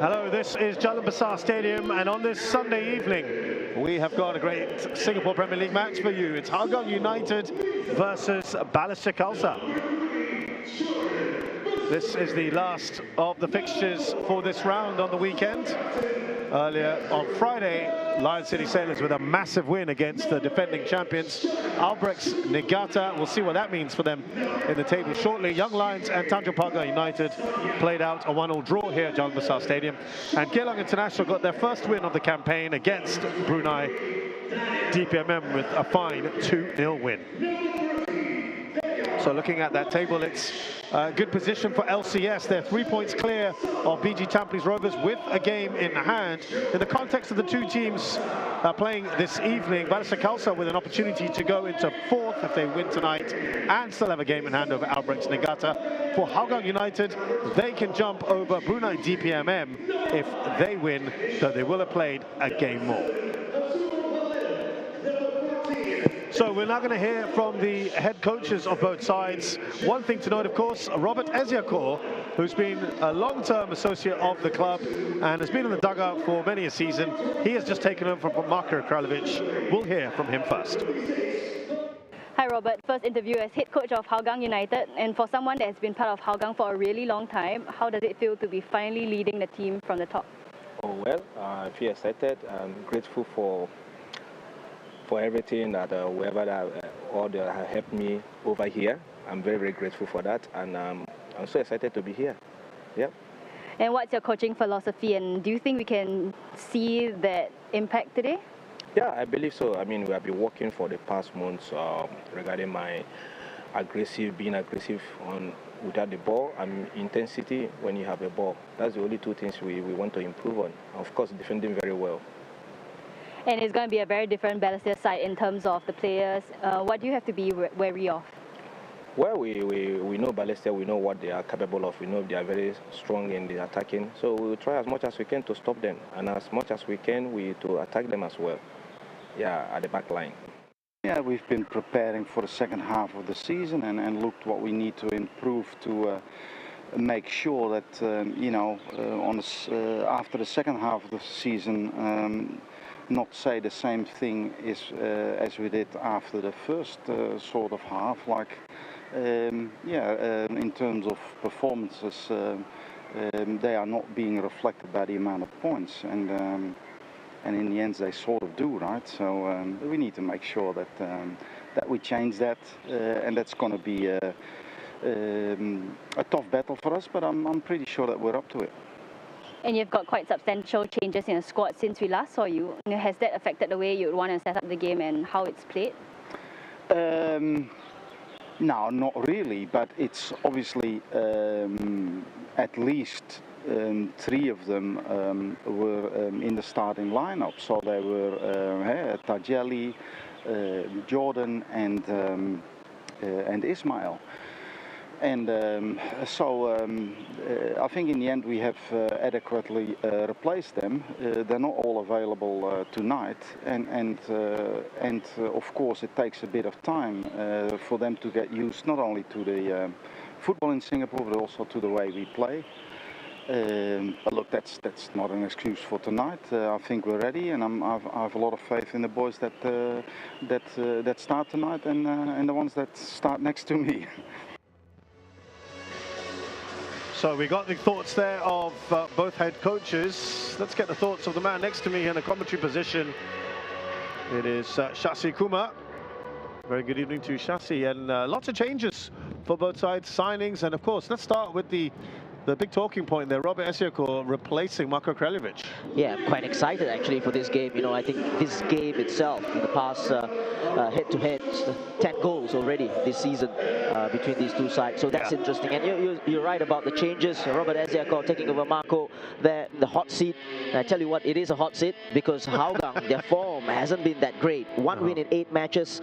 Hello, this is Jalan Besar Stadium, and on this Sunday evening, we have got a great Singapore Premier League match for you. It's Hougang United versus Balestier Khalsa. This is the last of the fixtures for this round on the weekend. Earlier on Friday, Lion City Sailors with a massive win against the defending champions, Albrecht's Niigata. We'll see what that means for them in the table shortly. Young Lions and Tanjung Pagar United played out a 1-1 draw here at Jalan Besar Stadium. And Geylang International got their first win of the campaign against Brunei DPMM with a fine 2-0 win. So looking at that table, it's a good position for LCS. They're 3 points clear of BG Tampines Rovers with a game in hand. In the context of the two teams playing this evening, Balestier Khalsa with an opportunity to go into fourth if they win tonight and still have a game in hand over Albrecht's Niigata. For Hougang United, they can jump over Brunei DPMM if they win, though they will have played a game more. So we're now going to hear from the head coaches of both sides. One thing to note, of course, Robert Eziakor, who's been a long-term associate of the club and has been in the dugout for many a season. He has just taken over from Marko Kraljevic. We'll hear from him first. Hi Robert, first interview as head coach of Hougang United, and for someone that has been part of Hougang for a really long time, how does it feel to be finally leading the team from the top? Oh well, I feel excited. I'm grateful for everything that whoever that all that have helped me over here. I'm very, very grateful for that, and I'm so excited to be here. Yep. And what's your coaching philosophy, and do you think we can see that impact today? Yeah, I believe so. I mean, we have been working for the past months regarding my being aggressive without the ball, and intensity when you have a ball. That's the only two things we want to improve on. Of course, defending very well. And it's going to be a very different Balestier side in terms of the players. What do you have to be wary of? Well, we know Balestier, we know what they are capable of, we know they are very strong in the attacking. So we will try as much as we can to stop them, and as much as we can to attack them as well. Yeah, at the back line. Yeah, we've been preparing for the second half of the season and looked what we need to improve to make sure that, after the second half of the season, not say the same thing as we did after the first sort of half, like in terms of performances, they are not being reflected by the amount of points, and in the end they sort of do, right? So we need to make sure that we change that, and that's going to be a tough battle for us, but I'm pretty sure that we're up to it. And you've got quite substantial changes in the squad since we last saw you. Has that affected the way you want to set up the game and how it's played? No, not really, but it's obviously at least 3 of them were in the starting lineup. So they were Tajeli, Jordan and Ismail. And I think in the end we have adequately replaced them. They're not all available tonight, and of course it takes a bit of time for them to get used not only to the football in Singapore but also to the way we play. But look, that's not an excuse for tonight. I think we're ready, and I have a lot of faith in the boys that start tonight and the ones that start next to me. So we got the thoughts there of both head coaches. Let's get the thoughts of the man next to me in the commentary position. It is Shasi Kumar. Very good evening to Shasi, and lots of changes for both sides, signings, and of course, let's start with the big talking point there, Robert Esiako replacing Marko Kraljevic. Yeah, I'm quite excited actually for this game. You know, I think this game itself, in the past head-to-head, 10 goals already this season between these two sides. So that's interesting. And you're right about the changes. Robert Esiako taking over Marko there in the hot seat. And I tell you what, it is a hot seat because Hougang, their form hasn't been that great. One win in 8 matches.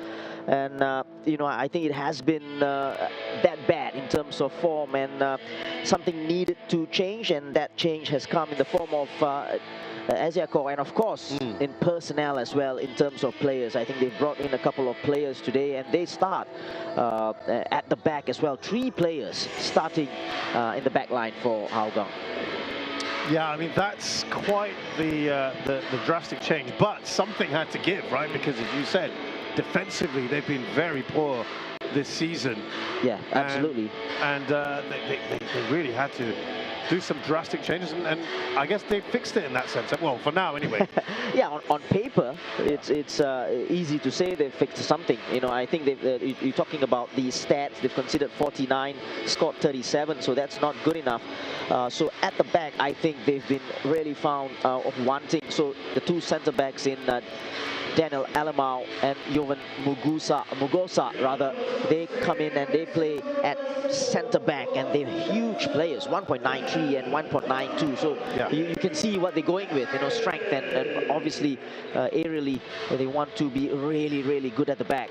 And, you know, I think it has been that bad in terms of form, and something needed to change, and that change has come in the form of Esiako, and of course in personnel as well in terms of players. I think they've brought in a couple of players today, and they start at the back as well. 3 players starting in the back line for Hougang. Yeah, I mean, that's quite the drastic change, but something had to give, right? Because as you said, defensively, they've been very poor this season. Yeah, absolutely. And they really had to do some drastic changes, and I guess they fixed it in that sense. Well, for now, anyway. Yeah, on paper, it's easy to say they've fixed something. You know, I think you're talking about the stats. They've conceded 49, scored 37, so that's not good enough. So at the back, I think they've been really found of wanting. So the 2 centre backs in Daniel Alamau and Jovan Mugosa, rather, they come in and they play at centre back, and they're huge players, 1.93 and 1.92. So you can see what they're going with, you know, strength, and obviously aerially they want to be really, really good at the back.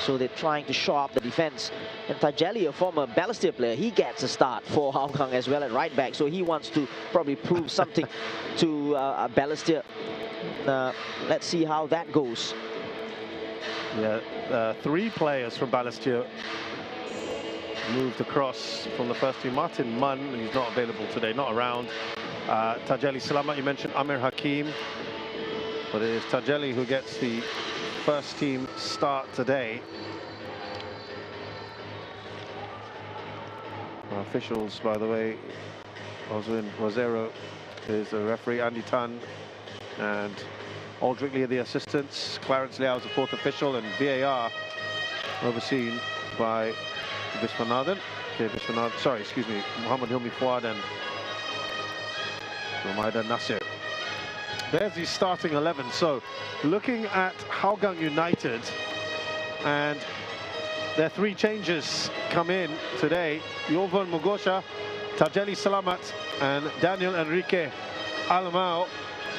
So they're trying to shore up the defense. And Tajeli, a former Balestier player, he gets a start for Hougang as well at right back. So he wants to probably prove something to Balestier. Let's see how that goes. Yeah, 3 players from Balestier moved across from the first team. Martin Munn, he's not available today, not around. Tajeli Salamat, you mentioned Amir Hakim, but it is Tajeli who gets the first team start today. Our officials, by the way, Oswin Rosero is the referee, Andy Tan and Aldrich Lee are the assistants. Clarence Liao is the 4th official, and VAR overseen by Viswanathan. Okay, Viswanathan, sorry, excuse me, Muhammad Hilmi Fuad and Ramaidan Nasir. There's the starting 11. So looking at Hougang United, and their 3 changes come in today. Jovan Mugosa, Tajeli Salamat and Daniel Enrique Alamau.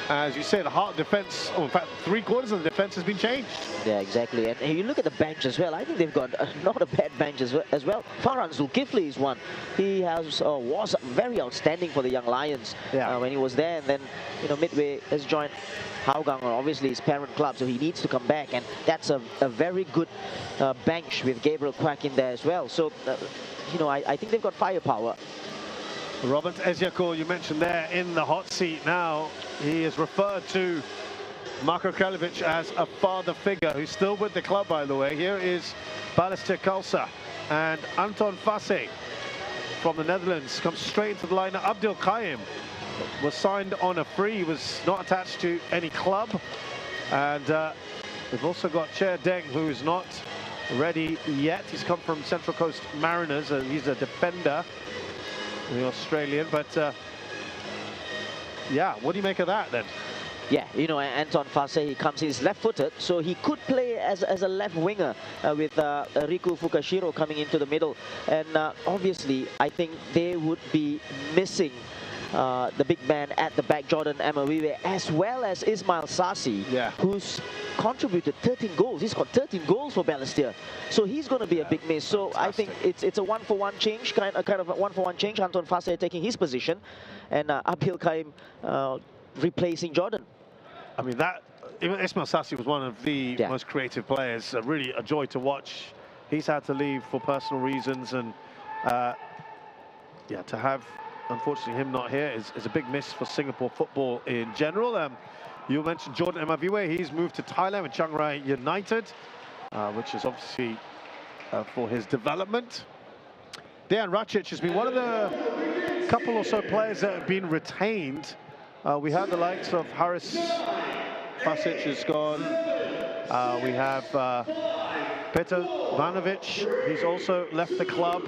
As you said, the heart defense, in fact, 3/4 of the defense has been changed. Yeah, exactly. And you look at the bench as well. I think they've got not a bad bench as well. Farhan Zulkifli is one. He was very outstanding for the Young Lions when he was there. And then, you know, midway has joined Hougang, obviously his parent club, so he needs to come back. And that's a very good bench with Gabriel Quack in there as well. So, you know, I think they've got firepower. Robert Esiako, you mentioned there, in the hot seat now. He is referred to Marko Kraljevic as a father figure, who's still with the club, by the way. Here is Balestier Khalsa, and Anton Fase from the Netherlands comes straight into the lineup. Abdul Qayyim was signed on a free, was not attached to any club. And we've also got Chair Deng, who's not ready yet. He's come from Central Coast Mariners. He's a defender, the Australian, but yeah, what do you make of that then? Yeah, you know, Anton Fase, he comes in, he's left-footed, so he could play as a left winger with Riku Fukashiro coming into the middle. And obviously, I think they would be missing the big man at the back, Jordan Amawiwe, as well as Ismail Sasi, who's contributed 13 goals. He's got 13 goals for Balestier, so he's going to be a big miss. So I think it's a one-for-one change, kind of a one-for-one change. Anton Fase taking his position, and Abdul Qayyim replacing Jordan. I mean, that Ismail Sasi was one of the most creative players. Really a joy to watch. He's had to leave for personal reasons, and yeah, to have, unfortunately, him not here is a big miss for Singapore football in general. You mentioned Jordan Amawiwe. He's moved to Thailand with Chiang Rai United, which is obviously for his development. Dejan Racic has been one of the couple or so players that have been retained. We have the likes of Haris Basic is gone. We have Petar Vanovic, he's also left the club.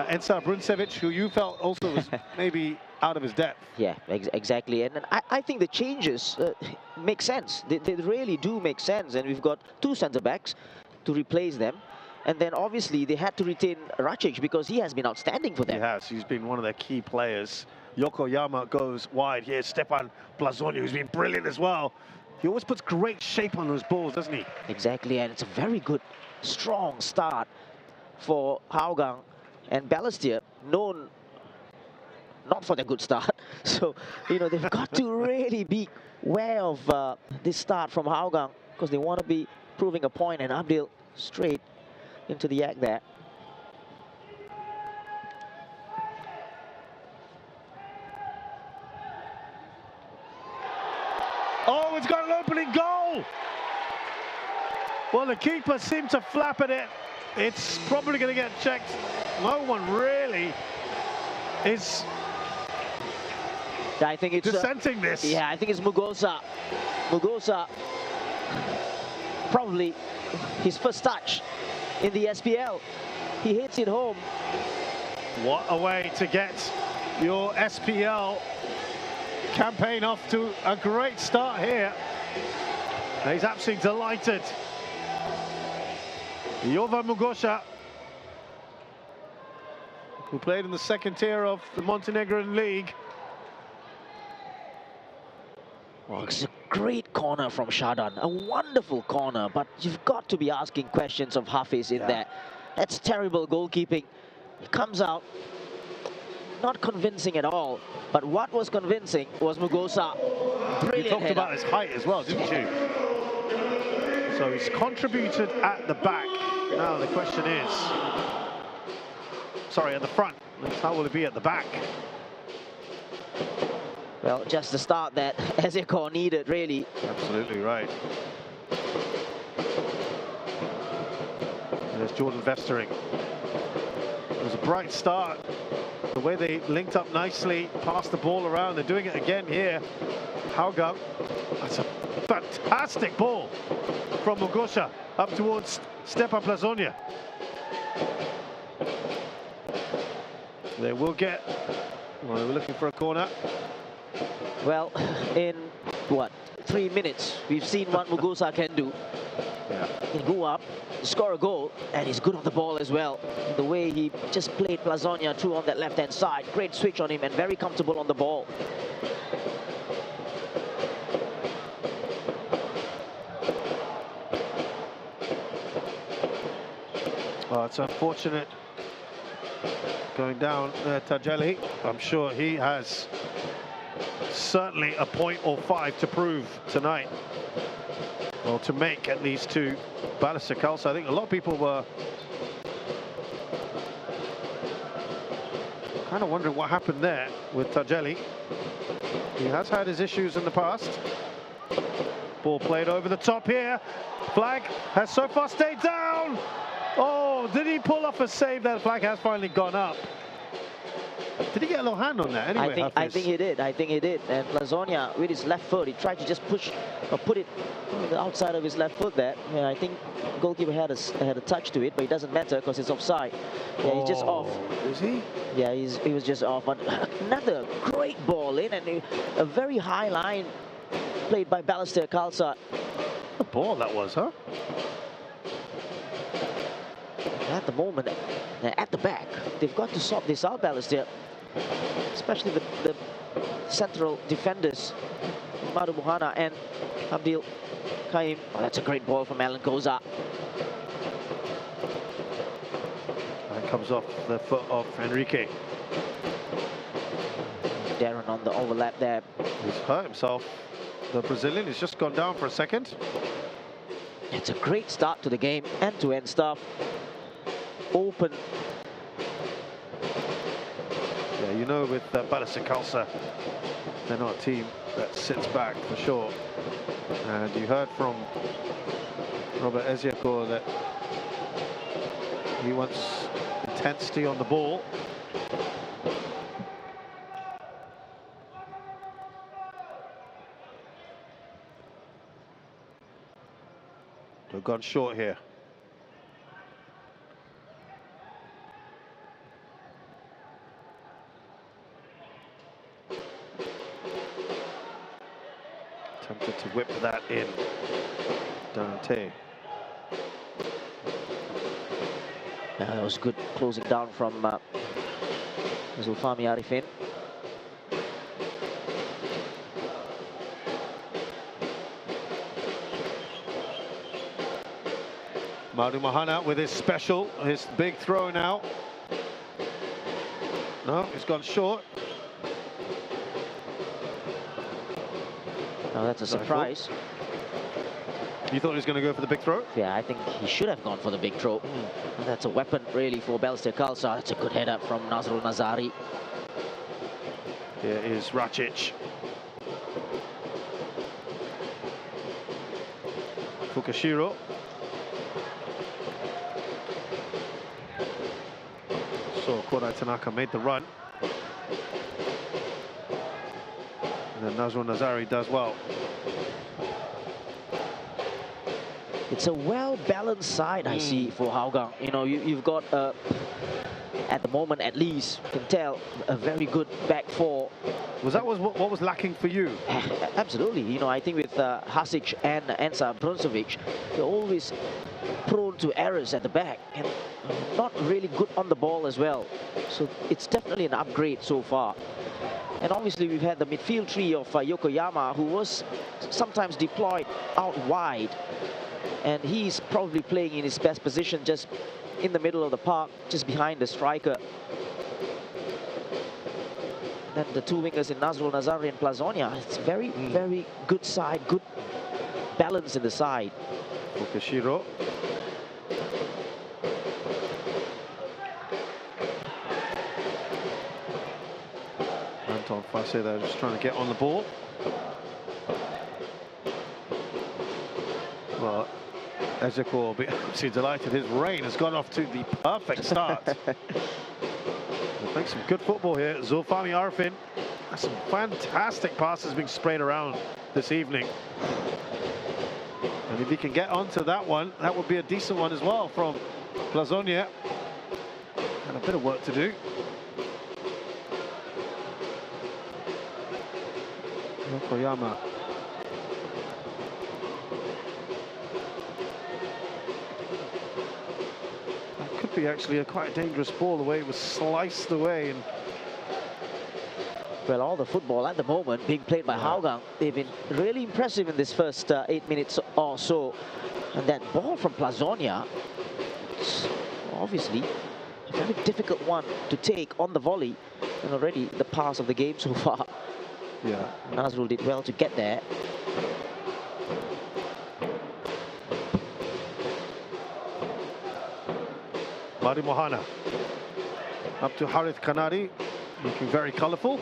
Ensar Bruncevic, who you felt also was maybe out of his depth. Yeah, exactly. And I think the changes make sense. They really do make sense. And we've got two centre-backs to replace them. And then obviously they had to retain Racic because he has been outstanding for them. He has. He's been one of their key players. Yokoyama goes wide. Here's Stepan Blazonio, who's been brilliant as well. He always puts great shape on those balls, doesn't he? Exactly, and it's a very good, strong start for Hougang. And Balestier, known not for their good start. So, you know, they've got to really be aware of this start from Hougang because they want to be proving a point, and Abdil straight into the act there. Oh, it's got an opening goal! Well, the keeper seemed to flap at it. It's probably going to get checked. No one really is I think it's dissenting this. Yeah, I think it's Mugosa. Mugosa, probably his first touch in the SPL. He hits it home. What a way to get your SPL campaign off to a great start here. He's absolutely delighted. Jovan Mugosa, who played in the second tier of the Montenegrin League. Well, it's a great corner from Shadan, a wonderful corner, but you've got to be asking questions of Hafiz in there. That's terrible goalkeeping. He comes out, not convincing at all, but what was convincing was Mugosa. Brilliant You talked header. about his height as well, didn't you? So he's contributed at the back. Now the question is, sorry, at the front. How will it be at the back? Well, just the start that Ezekor needed, really. Absolutely right. There's Jordan Vestering. It was a bright start. The way they linked up nicely, passed the ball around. They're doing it again here. Hougang. That's a fantastic ball from Mugosa up towards Stepan Blazonio. They will get, well, we're looking for a corner. Well, in what, 3 minutes, we've seen what Mugosa can do. He can go up, score a goal, and he's good on the ball as well. The way he just played Blazonio through on that left-hand side. Great switch on him and very comfortable on the ball. Oh, it's unfortunate going down Tajeli. I'm sure he has certainly a point or 5 to prove tonight, or to make at least to Balestier Khalsa. I think a lot of people were kind of wondering what happened there with Tajeli. He has had his issues in the past. Ball played over the top here. Flag has so far stayed down. Oh, did he pull off a save? That flag has finally gone up. Did he get a little hand on that anyway? I think he did. I think he did. And Blazonio with his left foot, he tried to just push or put it on the outside of his left foot there. Yeah, I think goalkeeper had a touch to it, but it doesn't matter because it's offside. Yeah, he's just off. Is he? Yeah, he was just off. But another great ball in, and a very high line played by Balestier Khalsa. The ball that was, huh? At the moment, at the back, they've got to sort this out, Balestier. Especially the central defenders, Madu Muhana and Abdil Kaim. Oh, that's a great ball from Alan Koza. And comes off the foot of Enrique. Darren on the overlap there. He's hurt himself. The Brazilian has just gone down for a second. It's a great start to the game, end-to-end stuff. Open. Yeah, you know, with Balestier Khalsa, they're not a team that sits back for sure. And you heard from Robert Ezekor that he wants intensity on the ball. They've gone short here. Tempted to whip that in. Dante. Yeah, that was good closing down from Zulfami Arifin. Madu Mahana with his special, his big throw now. No, he's gone short. Now that's a surprise. You thought he was going to go for the big throw? Yeah, I think he should have gone for the big throw. That's a weapon really for Balestier Khalsa. That's a good header from Nazrul Nazari. Here is Racic. Fukashiro. So Kodai Tanaka made the run. And then Nazrul Nazari does well. It's a well-balanced side, I see, for Hougang. You know, you've got, at the moment at least, you can tell, a very good back four. Was that what was lacking for you? Absolutely. You know, I think with Hasic and Ansar Brunsovic, they're always prone to errors at the back and not really good on the ball as well. So it's definitely an upgrade so far. And obviously we've had the midfield tree of Yokoyama, who was sometimes deployed out wide. And he's probably playing in his best position, just in the middle of the park, just behind the striker. Then the two wingers in Nazrul Nazari and Plazonia. It's very, very good side, good balance in the side. Fukashiro. Anton Fasse there, just trying to get on the ball. Well, Ezekiel will be absolutely delighted. His rain has gone off to the perfect start. We'll play some good football here. Zulfami Arifin. Some fantastic passes being sprayed around this evening. And if he can get onto that one, that would be a decent one as well from Plazonia. And a bit of work to do. Yokoyama. Be actually quite a dangerous ball, the way it was sliced away. And well, all the football at the moment being played by Hougang, they've been really impressive in this first 8 minutes or so. And that ball from Plazonia, obviously a very difficult one to take on the volley, and already the pass of the game so far. Yeah, Nazrul did well to get there. Madu Mohana up to Harith Kanari, looking very colourful.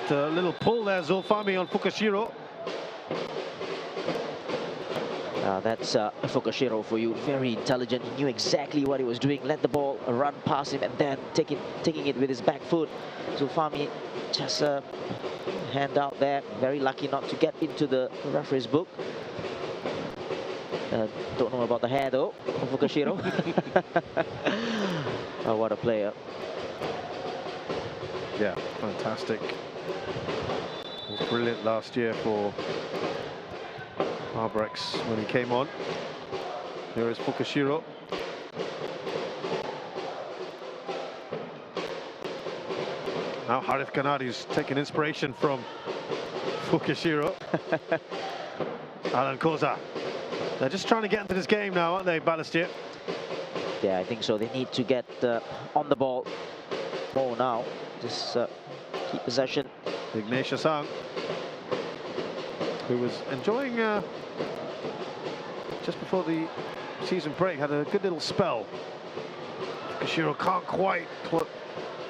That little pull there, Zulfami on Fukashiro. That's Fukashiro for you. Very intelligent. He knew exactly what he was doing. Let the ball run past him and then taking it with his back foot. Zulfami just hand out there. Very lucky not to get into the referee's book. Don't know about the hair though of Fukashiro. Oh, what a player. Yeah, fantastic. He was brilliant last year for Albrechts when he came on. Here is Fukashiro. Now Harith Kanadi's taking inspiration from Fukashiro. Alan Koza. They're just trying to get into this game now, aren't they, Balestier? Yeah, I think so. They need to get on the ball more now. Just keep possession. Ignatius Sang, who was enjoying just before the season break, had a good little spell. Fukashiro can't quite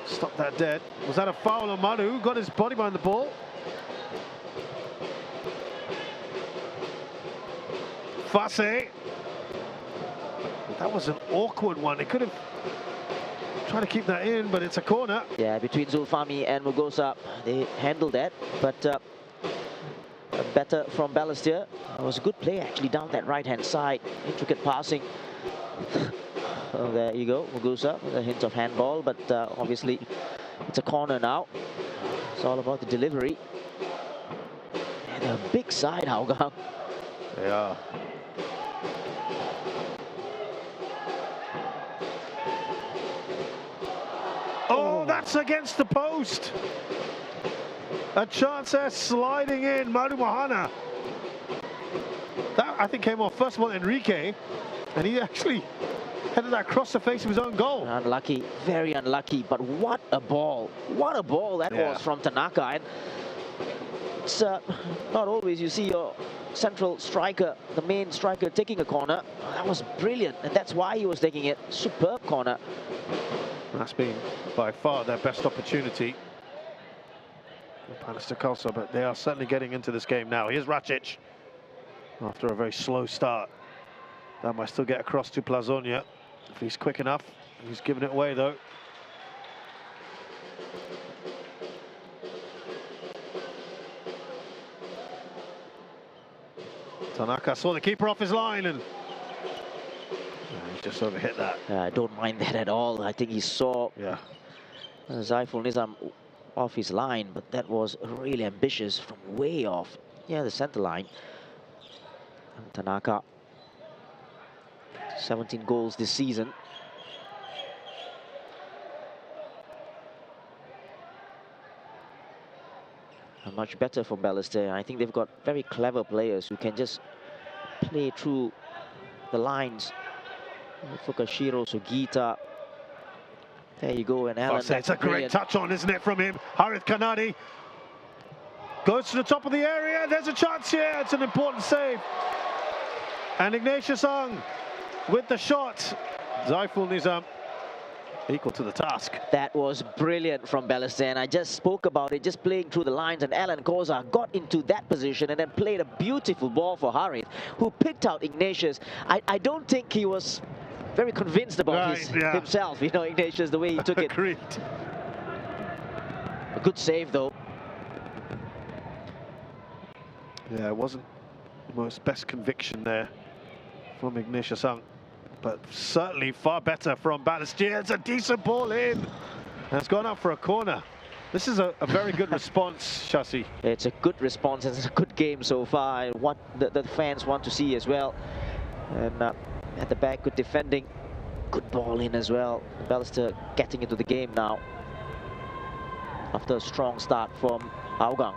stop that dead. Was that a foul on Manu? Got his body behind the ball. Fasse. That was an awkward one. It could have trying to keep that in, but it's a corner. Yeah, between Zulfahmi and Mugosa, they handled that, but better from Balestier. It was a good play actually down that right-hand side. Intricate passing. Oh, there you go, Mugosa with a hint of handball, but obviously it's a corner now. It's all about the delivery. And a big side, Hougang. They are. Oh, that's against the post. A chance there sliding in, Madu Mahana. That, I think, came off first of all Enrique, and he actually headed that across the face of his own goal. Unlucky, very unlucky, but what a ball. What a ball that was from Tanaka. And it's not always you see your central striker, the main striker, taking a corner. That was brilliant, and that's why he was taking it. Superb corner. That's been by far their best opportunity. Balestier Khalsa, but they are certainly getting into this game now. Here's Racic after a very slow start. That might still get across to Plazonia if he's quick enough. He's given it away though. Tanaka saw the keeper off his line and he just overhit that. I don't mind that at all. I think he saw Zaiful Nizam off his line, but that was really ambitious from way off. Yeah, the center line. And Tanaka, 17 goals this season. And much better for Balestier. I think they've got very clever players who can just play through the lines. Fukashiro, Sugita. There you go, and Alan. It's a great touch on, isn't it, from him? Harith Kanadi goes to the top of the area. There's a chance here. It's an important save. And Ignatius Ang with the shot. Zaiful Nizam equal to the task. That was brilliant from Balestier, and I just spoke about it, just playing through the lines, and Alan Koza got into that position and then played a beautiful ball for Harith, who picked out Ignatius. I don't think he was very convinced about himself, you know, Ignatius, the way he took it. Agreed. A good save, though. Yeah, it wasn't the most best conviction there from Ignatius Ang, but certainly far better from Balestier. It's a decent ball in, and it's gone up for a corner. This is a very good response, Shasi. It's a good response, and it's a good game so far, and what the fans want to see as well. And at the back, good defending, good ball in as well. Balestier getting into the game now after a strong start from Hougang.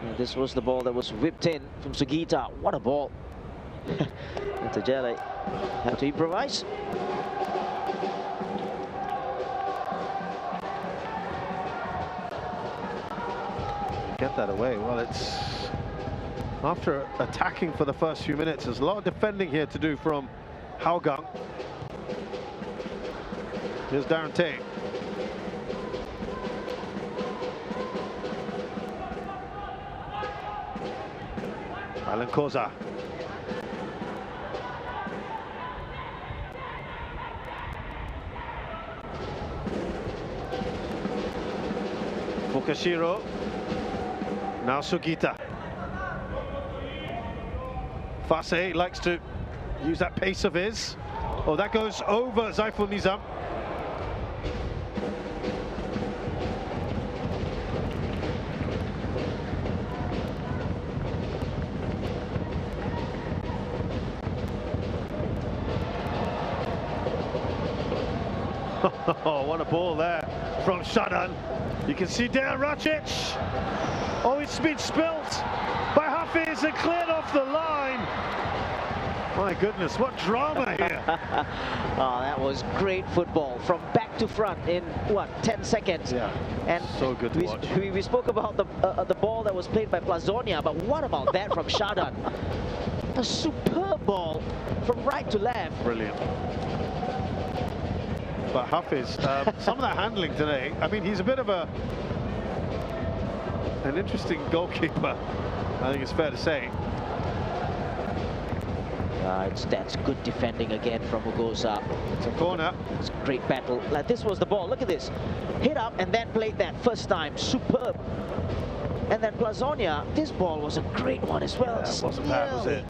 And this was the ball that was whipped in from Sugita. What a ball. And Tajele had to improvise. Get that away. Well, it's after attacking for the first few minutes. There's a lot of defending here to do from Hougang. Here's Darren Tay. Alan Koza. Fukashiro. Now Sugita. Fase likes to use that pace of his. Oh, that goes over Zaiful Nizam. Oh, what a ball there from Jalan. You can see there Racic. Oh, it's been spilt by Hafiz and cleared off the line. My goodness, what drama here. Oh, that was great football from back to front in, what, 10 seconds. Yeah, and so good to watch. We spoke about the ball that was played by Plazonia, but what about that from Jalan? A superb ball from right to left. Brilliant. But Hafiz, some of that handling today, I mean, he's a bit of an interesting goalkeeper, I think it's fair to say. That's good defending again from Ugosa. It's a corner. It's a great battle. Like, this was the ball. Look at this. Hit up and then played that first time. Superb. And then Plazonia, this ball was a great one as well. Yeah, it wasn't bad, was it?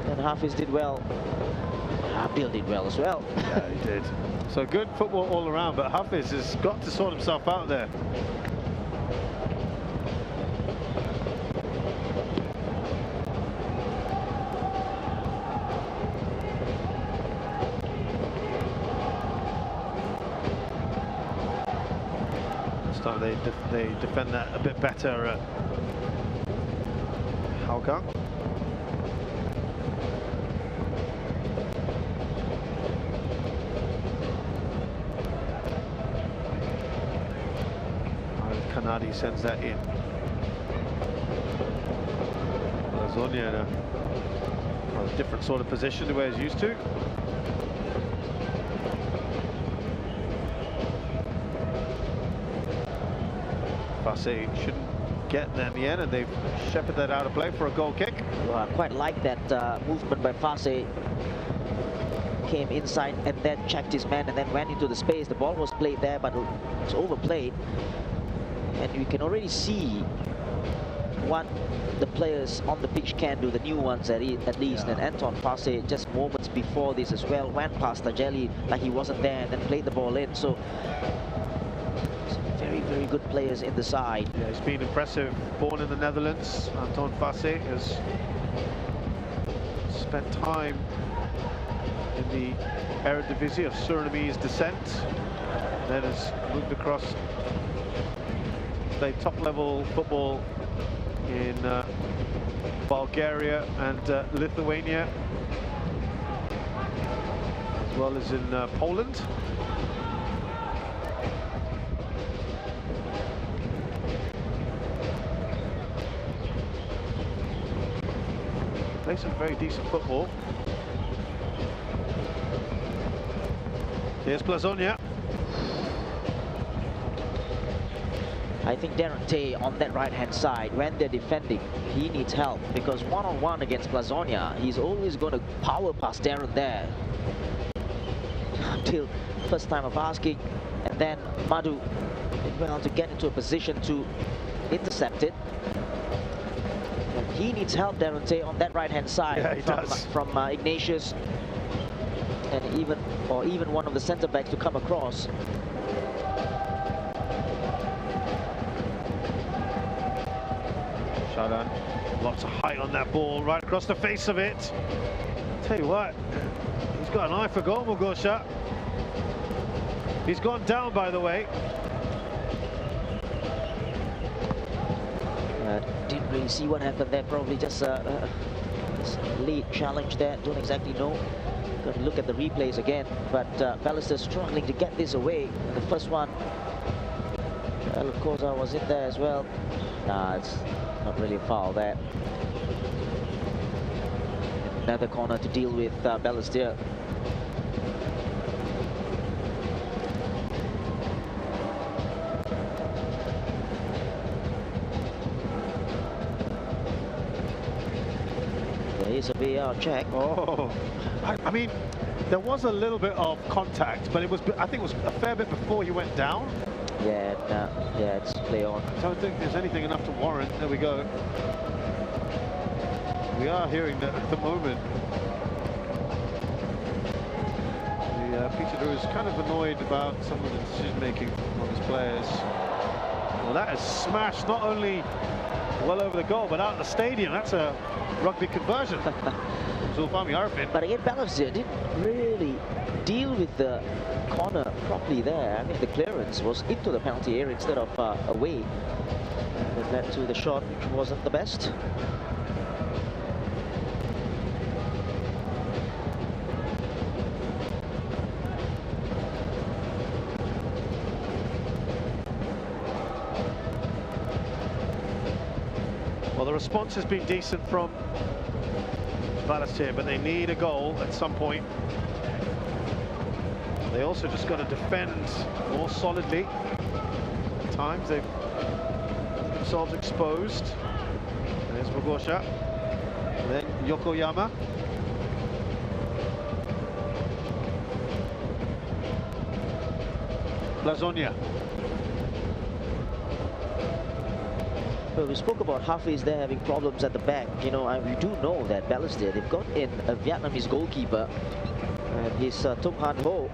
And Hafiz did well. Bill did well as well. Yeah, he did. So good football all around, but Hafiz has got to sort himself out there. This time they defend that a bit better at Hougang. Kanadi sends that in. Lazonia in a different sort of position to where he's used to. Fassi shouldn't get there in the end, and they've shepherded that out of play for a goal kick. Well, I quite like that movement by Fassi. Came inside and then checked his man and then went into the space. The ball was played there, but it was overplayed. And you can already see what the players on the pitch can do, the new ones at least. Yeah. And Anton Fassi, just moments before this as well, went past Tajeli like he wasn't there and then played the ball in. So, some very, very good players in the side. Yeah, he's been impressive. Born in the Netherlands, Anton Fassi has spent time in the Eredivisie of Surinamese descent. Then has moved across, played top-level football in Bulgaria and Lithuania, as well as in Poland. Plays some very decent football. Here's Plazonia. I think Darren Tay on that right-hand side, when they're defending, he needs help because one-on-one against Plazonia, he's always going to power past Darren there. Until first time of asking, and then Madhu did well to get into a position to intercept it. And he needs help, Darren Tay, on that right-hand side. Yeah, he does. From Ignatius, and even one of the centre-backs to come across. Jalan, lots of height on that ball, right across the face of it. Tell you what, he's got an eye for goal, Mugosha. He's gone down, by the way. Didn't really see what happened there, probably just a lead challenge there, don't exactly know. Got to look at the replays again, but Balestier struggling to get this away. The first one, well, of course, I was in there as well. Nah, it's not really a foul there. Another corner to deal with Balestier. There is a VAR check. Oh, I mean, there was a little bit of contact, but I think it was a fair bit before he went down. Yeah, yeah, it's play on. I don't think there's anything enough to warrant. There we go. We are hearing that at the moment. Peter Drew is kind of annoyed about some of the decision-making on his players. Well, that is smashed not only well over the goal, but out in the stadium. That's a rugby conversion. Zulfami Arfin. But again, Balestier didn't really deal with the corner properly there. I mean, the clearance was into the penalty area instead of away. That led to the shot, which wasn't the best. Well, the response has been decent from Balestier, but they need a goal at some point. They also just got to defend more solidly. At times they've themselves exposed. There's Mugosha. And then Yokoyama. Blazonia. Well, we spoke about Hafiz there having problems at the back. You know, we do know that Balestier, they've got in a Vietnamese goalkeeper, and he's Tung Han Ho,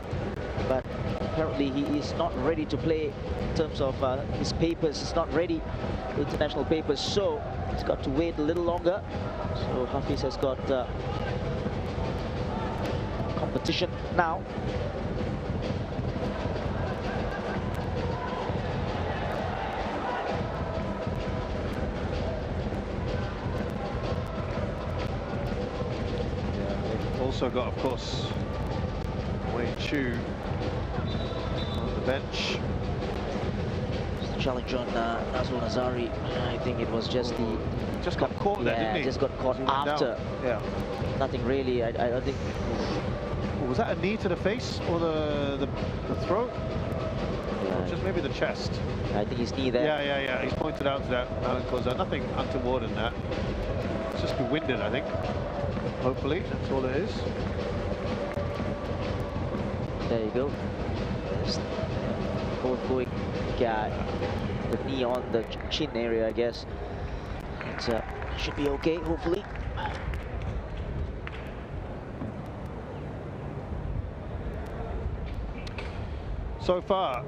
but apparently he is not ready to play in terms of his papers. He's not ready, international papers, so he's got to wait a little longer. So Hafiz has got competition now. Also got, of course, Wei Chu on the bench. Challenge on Nazrul Nazari. I think it was just just got caught there, didn't he? Just got caught after. Yeah. Nothing really. I don't think. Was that a knee to the face or the throat? Yeah. Or just maybe the chest? I think his knee there. Yeah. He's pointed out to that, Alan Koza. Nothing untoward in that. It's just been winded, I think. Hopefully, that's all it is. There you go. Just both going, the knee on the chin area, I guess. It should be okay, hopefully. So far,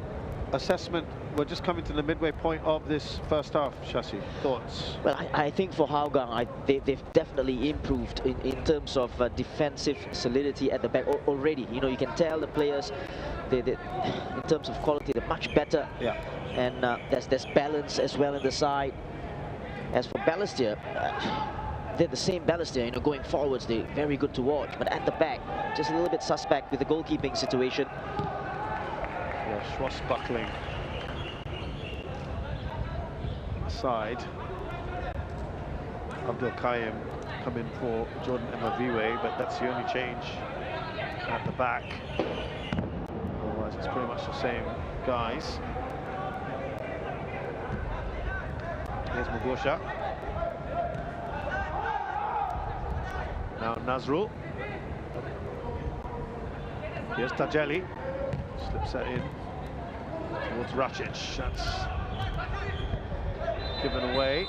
assessment, we're just coming to the midway point of this first half. Shashi, thoughts? Well, I think for Hougang, they've definitely improved in terms of defensive solidity at the back already. You know, you can tell the players, they in terms of quality, they're much better. Yeah. And there's balance as well in the side. As for Balestier, they're the same Balestier, you know, going forwards, they're very good to watch. But at the back, just a little bit suspect with the goalkeeping situation. Yeah, swashbuckling side. Abdul Qayyum come in for Jordan Emaviwe, but that's the only change at the back. Otherwise, it's pretty much the same guys. Here's Mugosha. Now Nazrul. Here's Tajeli. Slips that in towards Racic. That's given away.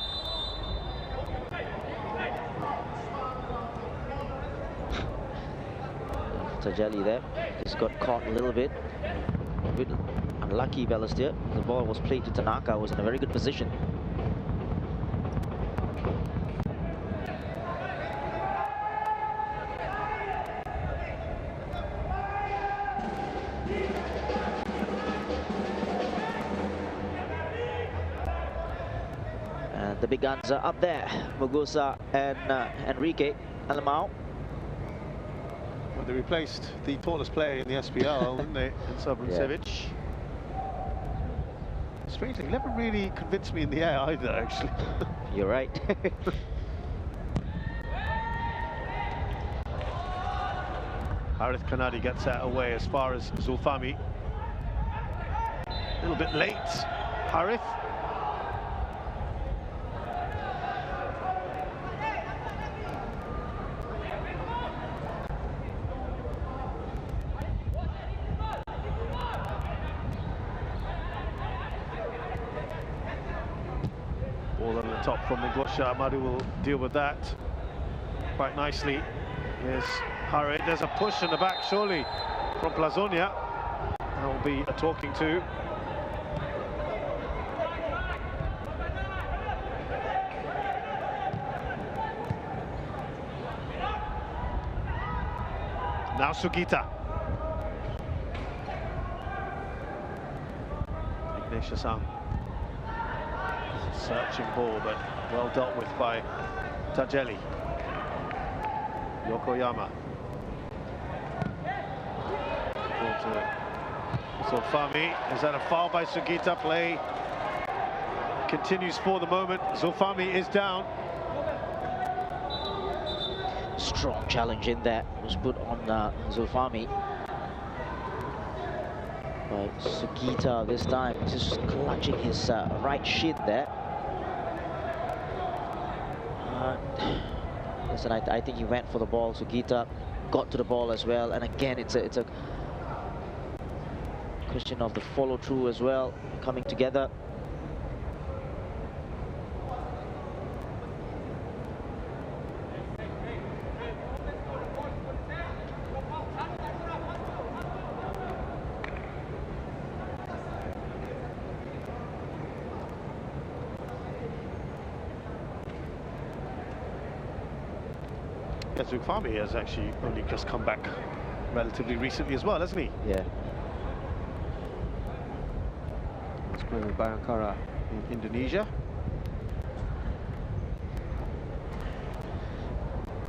Tajeli there just got caught a little bit. A bit unlucky, Balestier. The ball was played to Tanaka, who was in a very good position. The big guns are up there, Mugusa and Enrique Alamao. Well, they replaced the tallest player in the SPL, didn't they, in Sabrancevic. Yeah. Strangely, he never really convinced me in the air either, actually. You're right. Harith Kanadi gets that away as far as Zulfami. A little bit late, Harith. Ball on the top from Mugosha. Amadu will deal with that quite nicely. Here's Harith. There's a push in the back, surely, from Blazonia. That will be a talking to. Now Sugita. Ignatius-Ang. Searching ball, but well dealt with by Tajeli. Yokoyama. Zulfami. Is that a foul by Sugita? Play continues for the moment. Zulfami is down. Strong challenge in that was put on Zulfami. But Sugita this time just clutching his right shin there. Listen, I think he went for the ball. Sugita got to the ball as well, and again it's a Question of the follow-through as well, coming together. Yes, Zukfami has actually only just come back relatively recently as well, hasn't he? Yeah. He's playing with Bayangkara in Indonesia.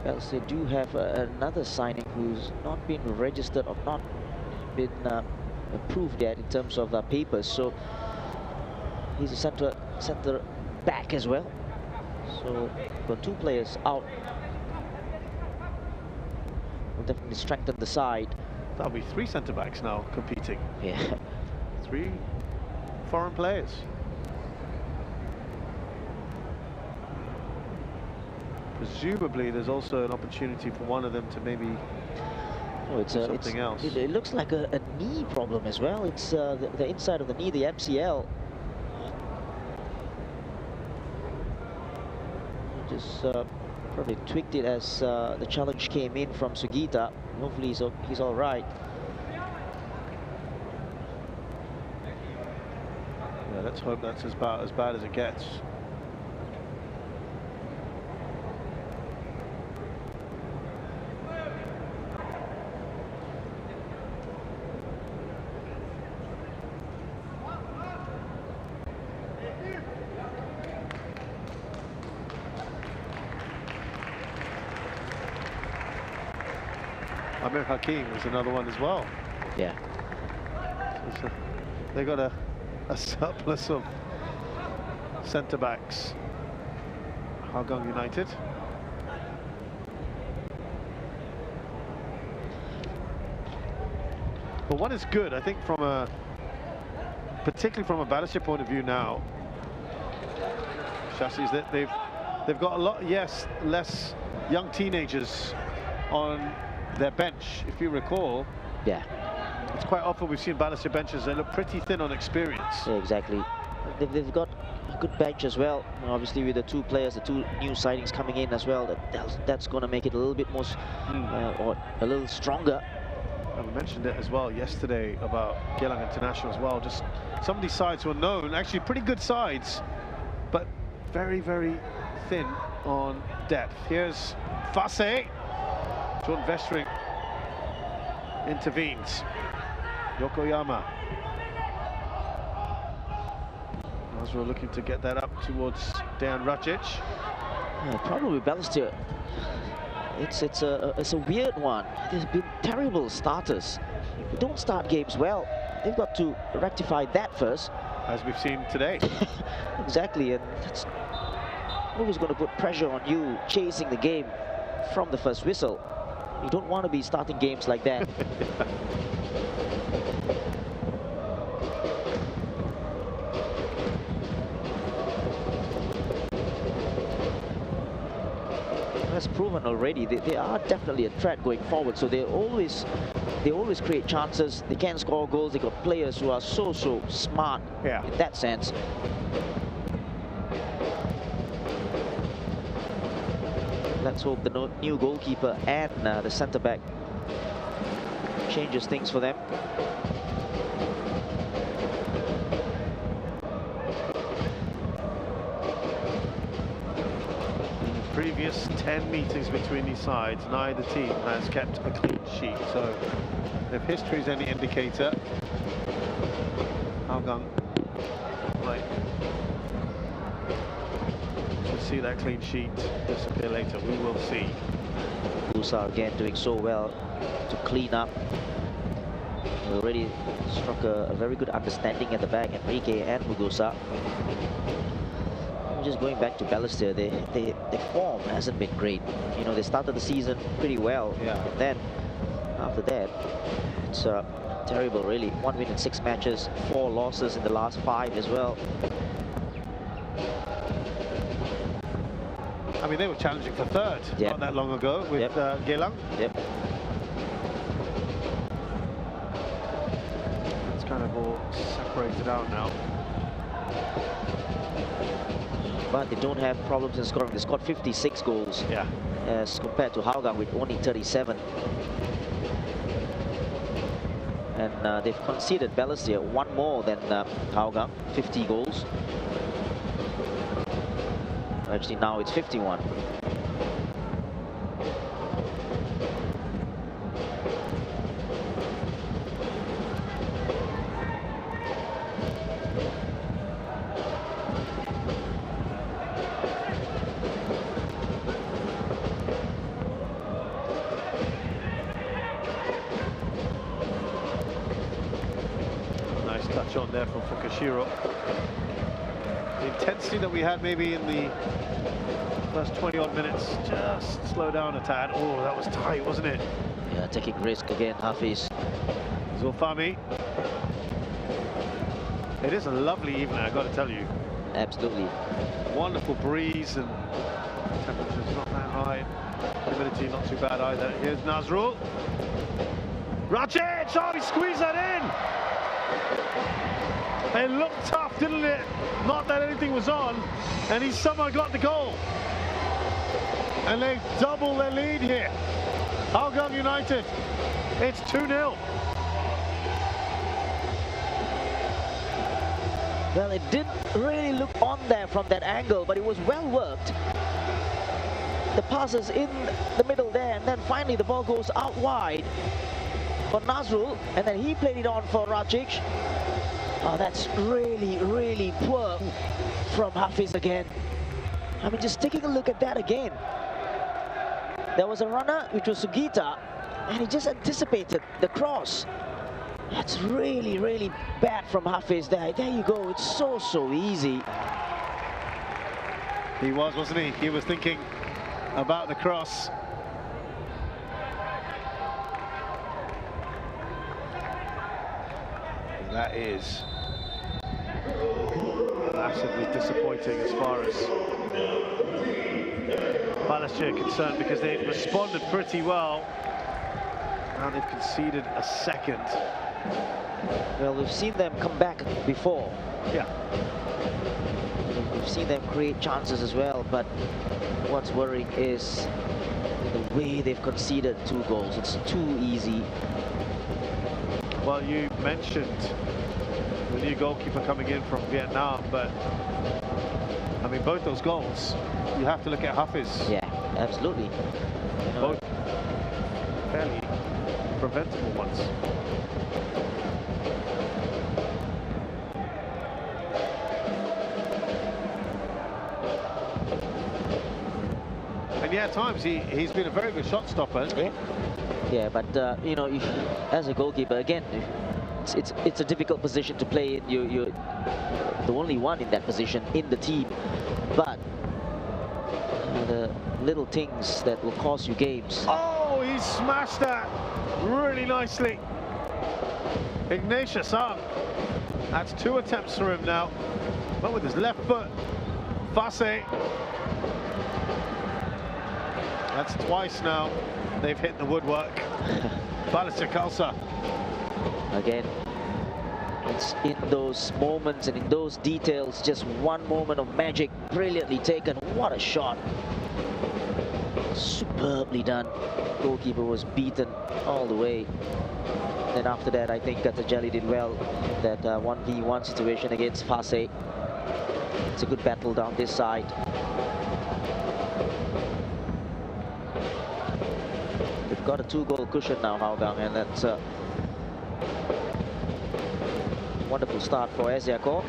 Balestier do have another signing who's not been registered or not been approved yet in terms of the papers. So he's a center back as well. So got two players out. Will definitely strengthen the side. That'll be three centre-backs now competing. Yeah. Three foreign players. Presumably there's also an opportunity for one of them to maybe something else. It looks like a knee problem as well. It's the inside of the knee, the MCL. Just probably tweaked it as the challenge came in from Sugita. Hopefully he's all right. Yeah, let's hope that's about as bad as it gets. Amir Hakim was another one as well. Yeah. So they got a surplus of centre-backs, Hougang United. But what is good, I think, particularly from a Balestier point of view now, Shashi, is that they've got a lot, yes, less young teenagers on their bench. If you recall, yeah, it's quite often we've seen Balestier benches, they look pretty thin on experience. Yeah, exactly. They've got a good bench as well. Obviously, with the two players, the two new signings coming in as well, that's going to make it a little bit more, or a little stronger. And we mentioned it as well yesterday about Jalan International as well. Just some of these sides were known, actually pretty good sides, but very, very thin on depth. Here's Fase. John Vestring intervenes. Yokoyama. Nazra looking to get that up towards Dejan Racic. Yeah, probably Balestier. It's a weird one. There's been terrible starters. If they don't start games well, they've got to rectify that first. As we've seen today. Exactly, and that's always going to put pressure on you chasing the game from the first whistle. You don't want to be starting games like that. That's proven already. They are definitely a threat going forward. So they always create chances. They can score goals. They got players who are so smart in that sense. Let's hope the new goalkeeper and the centre-back changes things for them. In the previous 10 meetings between these sides, neither team has kept a clean sheet. So if history is any indicator, Hougang might see that clean sheet disappear later. We will see. Besar again doing so well to clean up. They already struck a very good understanding at the back, Enrique and Mugusa. Just going back to Balestier, their form hasn't been great. You know, they started the season pretty well. Yeah. And then after that, it's terrible really. 1 win in 6 matches, 4 losses in the last 5 as well. I mean, they were challenging for third not that long ago with Jalan. Yep. It's kind of all separated out now. But they don't have problems in scoring. They scored 56 goals as compared to Hougang with only 37. And they've conceded Balestier one more than Hougang, 50 goals. Actually, now it's 51. On there from Fukushiro. The intensity that we had maybe in the first 20-odd minutes just slow down a tad. Oh, that was tight, wasn't it? Yeah, taking risk again, Hafiz. Zulfami. It is a lovely evening, I've got to tell you. Absolutely. Wonderful breeze and temperature's not that high. Humidity not too bad either. Here's Nazrul. Rajic! Oh, he squeezed that in! It looked tough, didn't it? Not that anything was on, and he somehow got the goal. And they double their lead here. Hougang United, it's 2-0. Well, it didn't really look on there from that angle, but it was well worked. The passes in the middle there, and then finally the ball goes out wide for Nazrul, and then he played it on for Rajic. Oh, that's really, really poor from Hafiz again. I mean, just taking a look at that again. There was a runner, which was Sugita, and he just anticipated the cross. That's really, really bad from Hafiz there. There you go. It's so, so easy. He was, wasn't he? He was thinking about the cross. That is massively disappointing as far as Balestier are concerned, because they responded pretty well. Now they've conceded a second. Well, we've seen them come back before. Yeah. We've seen them create chances as well, but what's worrying is the way they've conceded 2 goals. It's too easy. Well, you mentioned the new goalkeeper coming in from Vietnam, but I mean, both those goals, you have to look at Hafiz. Yeah, absolutely. Both fairly preventable ones. And yeah, at times he's been a very good shot stopper, hasn't he? Yeah, but you know, as a goalkeeper, again, it's a difficult position to play in. You're the only one in that position in the team, but the little things that will cost you games. Oh, he smashed that really nicely. Ignatius Ang. That's 2 attempts for him now, but with his left foot. Fase. That's twice now they've hit the woodwork. Balestier Khalsa. Again, it's in those moments and in those details, just one moment of magic, brilliantly taken. What a shot. Superbly done. Goalkeeper was beaten all the way. And after that, I think Katajali did well. That 1v1 situation against Fase. It's a good battle down this side. They've got a 2-goal cushion now, Hougang, and that's a wonderful start for Esiako.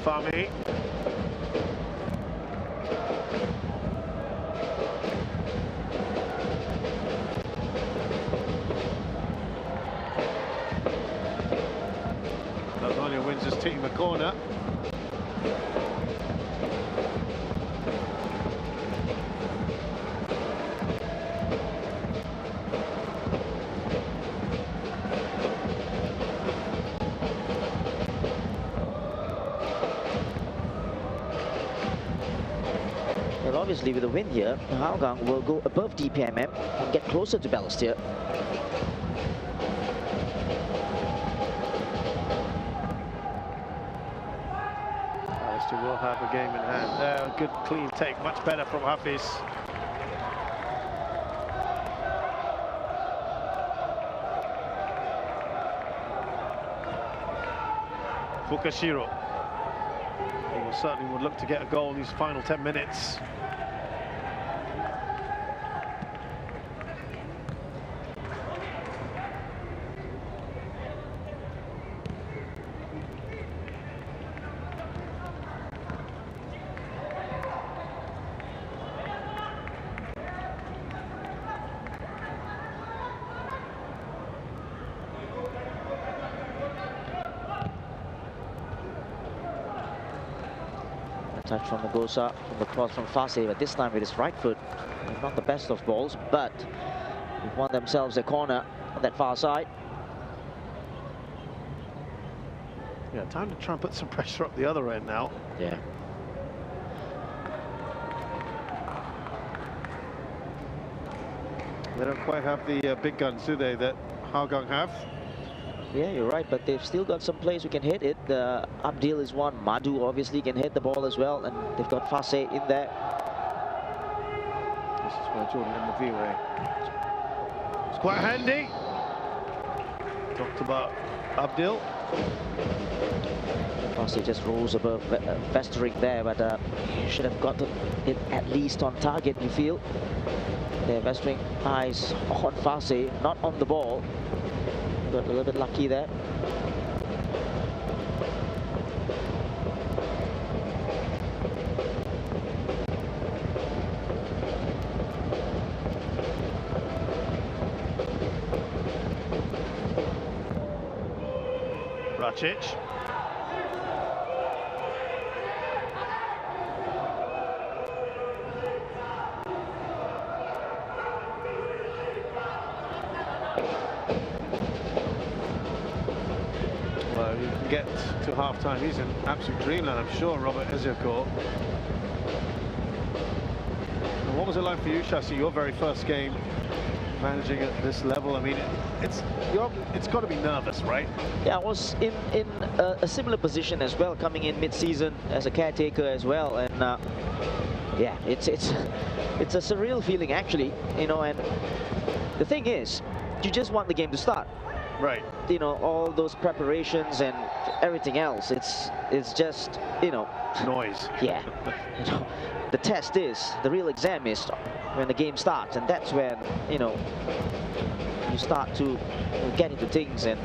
Fami. Lazonia wins his team a corner. Well, obviously with a win here, Hougang will go above DPMM and get closer to Balestier. Balestier will have a game in hand. There, good clean take, much better from Hafiz. Fukashiro. He will certainly would look to get a goal in these final 10 minutes. Touch from Mugosa, from the cross from Fase, but this time with his right foot. Not the best of balls, but they've won themselves a corner on that far side. Yeah, time to try and put some pressure up the other end now. Yeah. They don't quite have the big guns, do they, that Hougang have? Yeah, you're right, but they've still got some players who can hit it. Abdil is one. Madhu obviously can hit the ball as well, and they've got Fase in there. This is where Jordan in the V-way. It's quite handy. Talked about Abdil. Fase just rolls above Vestering there, but should have got it at least on target, you feel. There, Vestering eyes on Fase, not on the ball. Got a little bit lucky there. Racic. Well, you can get to half-time. He's an absolute dreamland, I'm sure, Robert Ezecourt. And what was it like for you, Shasi, your very first game managing at this level? I mean, it's got to be nervous, right? Yeah, I was in a similar position as well, coming in mid-season as a caretaker as well, and yeah, it's a surreal feeling actually, you know. And the thing is, you just want the game to start. Right. You know, all those preparations and everything else, it's just, you know, noise. Yeah. You know, the test is, the real exam is when the game starts, and that's when, you know, you start to get into things, and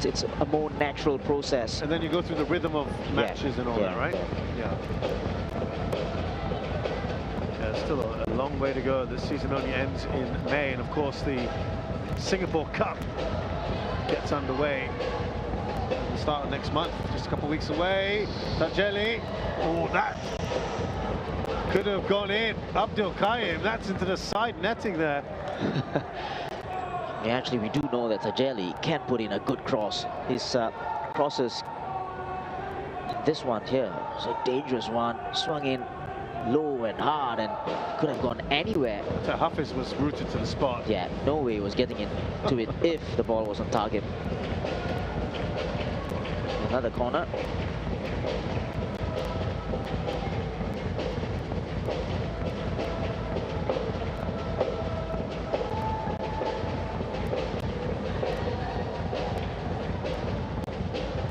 it's a more natural process. And then you go through the rhythm of matches and all that, right? Yeah. Yeah, still a long way to go. This season only ends in May, and of course the Singapore Cup gets underway at the start of next month, just a couple of weeks away. Tajeli, oh, that could have gone in. Abdul Qayyim, that's into the side netting there. Yeah, actually, we do know that Tajeli can put in a good cross. His crosses, this one here, is a dangerous one, swung in low and hard and could have gone anywhere. So Hafiz was rooted to the spot. Yeah, no way he was getting into it if the ball was on target. Another corner.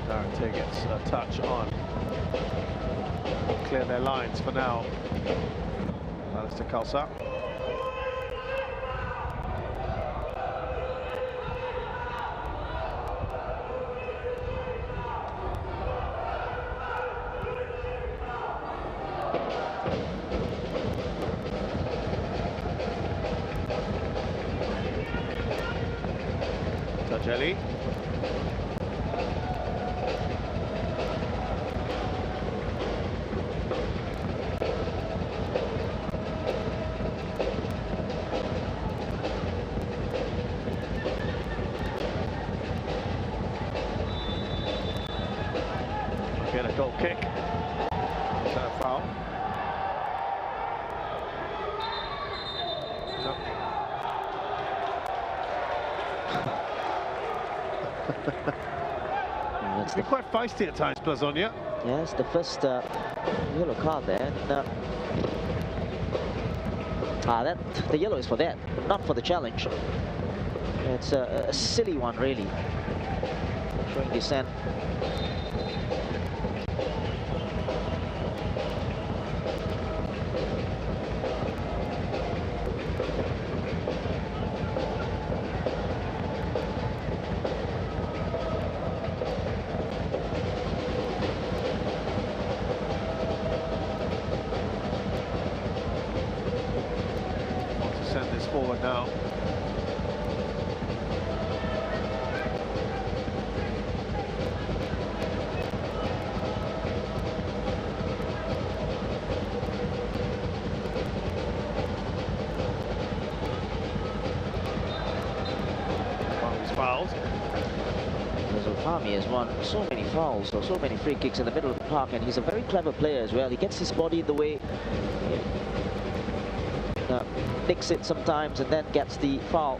Darren gets a touch on. Clear their lines for now. Balestier Khalsa. Tajeli. Get a goal kick. Is that a foul? It's been quite feisty at times, Plazonia. Yes, the first yellow card there. And, the yellow is for that, not for the challenge. It's a silly one, really. Showing dissent. Send this forward now. He's fouled. Fahmi has won so many fouls or so many free kicks in the middle of the park, and he's a very clever player as well. He gets his body in the way. Nicks it sometimes and then gets the foul.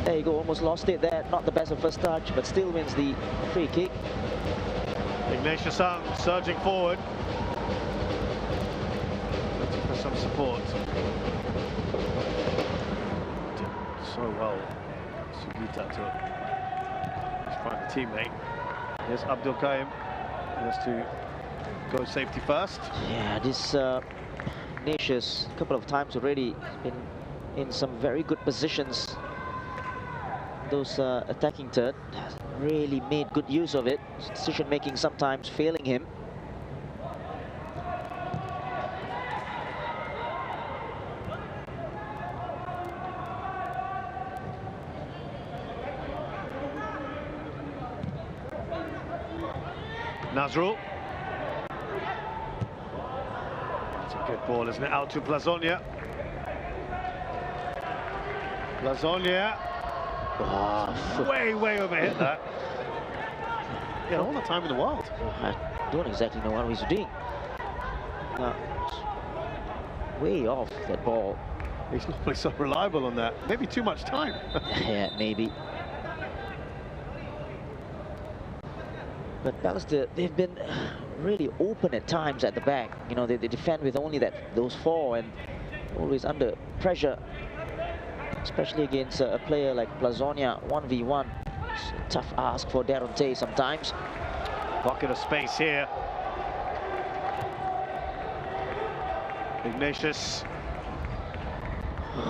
There you go, almost lost it there. Not the best of first touch, but still wins the free kick. Ignatius Sang surging forward. Looking for some support. Did so well, Sugita, to find a teammate. Here's Abdul Qaim. He has to go safety first. Yeah, this Ignatius, a couple of times already, been in some very good positions. Those attacking third has really made good use of it. Decision making sometimes failing him. Nazrul. It's a good ball, isn't it? Out to Plazonia. Plazonia. Oh, way overhit that. Yeah, all the time in the world. I don't exactly know what he's doing. Way off that ball. He's not really so reliable on that. Maybe too much time. Yeah, maybe. But Balestier, they've been really open at times at the back. You know, they defend with only those four and always under pressure, especially against a player like Plazonia, 1v1. It's a tough ask for Daronte sometimes. Pocket of space here. Ignatius.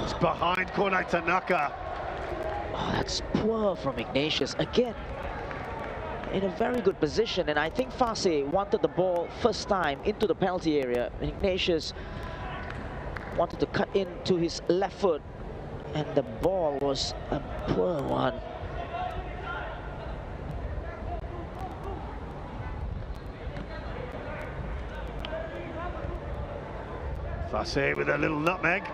It's behind Konai Tanaka. Oh, that's poor from Ignatius again. In a very good position, and I think Fase wanted the ball first time into the penalty area. Ignatius wanted to cut into his left foot, and the ball was a poor one. Fase with a little nutmeg.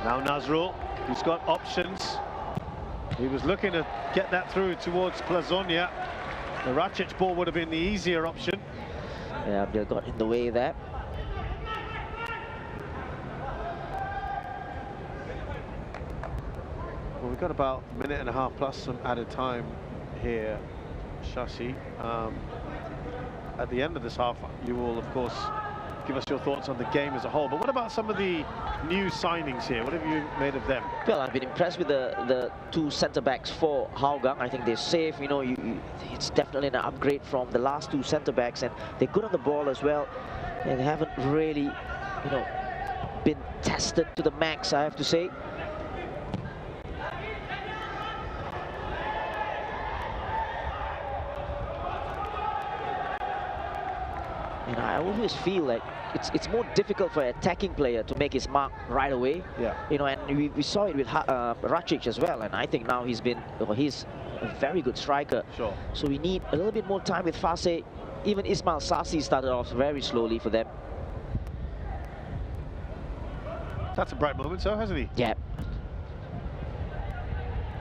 Now Nazrul, who's got options. He was looking to get that through towards Plazonia. The Racic ball would have been the easier option. Yeah, they got in the way there. Well, we've got about a minute and a half plus some added time here, Shashi. At the end of this half, you will, of course, give us your thoughts on the game as a whole. But what about some of the new signings here? What have you made of them? Well, I've been impressed with the two centre-backs for Hougang. I think they're safe. You know, it's definitely an upgrade from the last two centre-backs, and they're good on the ball as well. And they haven't really, you know, been tested to the max, I have to say. And I always feel like it's more difficult for an attacking player to make his mark right away. Yeah. You know, and we saw it with Racic as well. And I think now he's a very good striker. Sure. So we need a little bit more time with Fase. Even Ismail Sassi started off very slowly for them. That's a bright moment, so hasn't he? Yeah.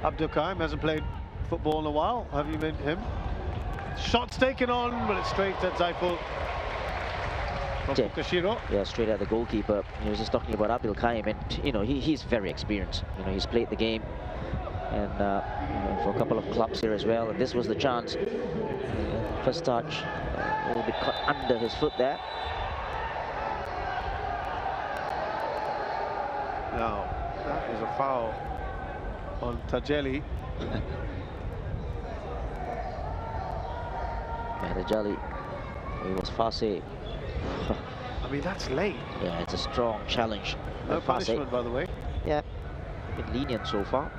Abdul Qaim hasn't played football in a while. Have you made him? Shots taken on, but it's straight at Zaiful. from Fukashiro. Yeah, straight at the goalkeeper. He was just talking about Abdul Qaim, and you know he's very experienced. You know, he's played the game, and you know, for a couple of clubs here as well. And this was the chance. First touch, a little bit caught under his foot there. Now that is a foul on Tajeli. Tajeli, it was Fase. I mean, that's late. Yeah, it's a strong challenge. No punishment, by the way. Yeah, been lenient so far.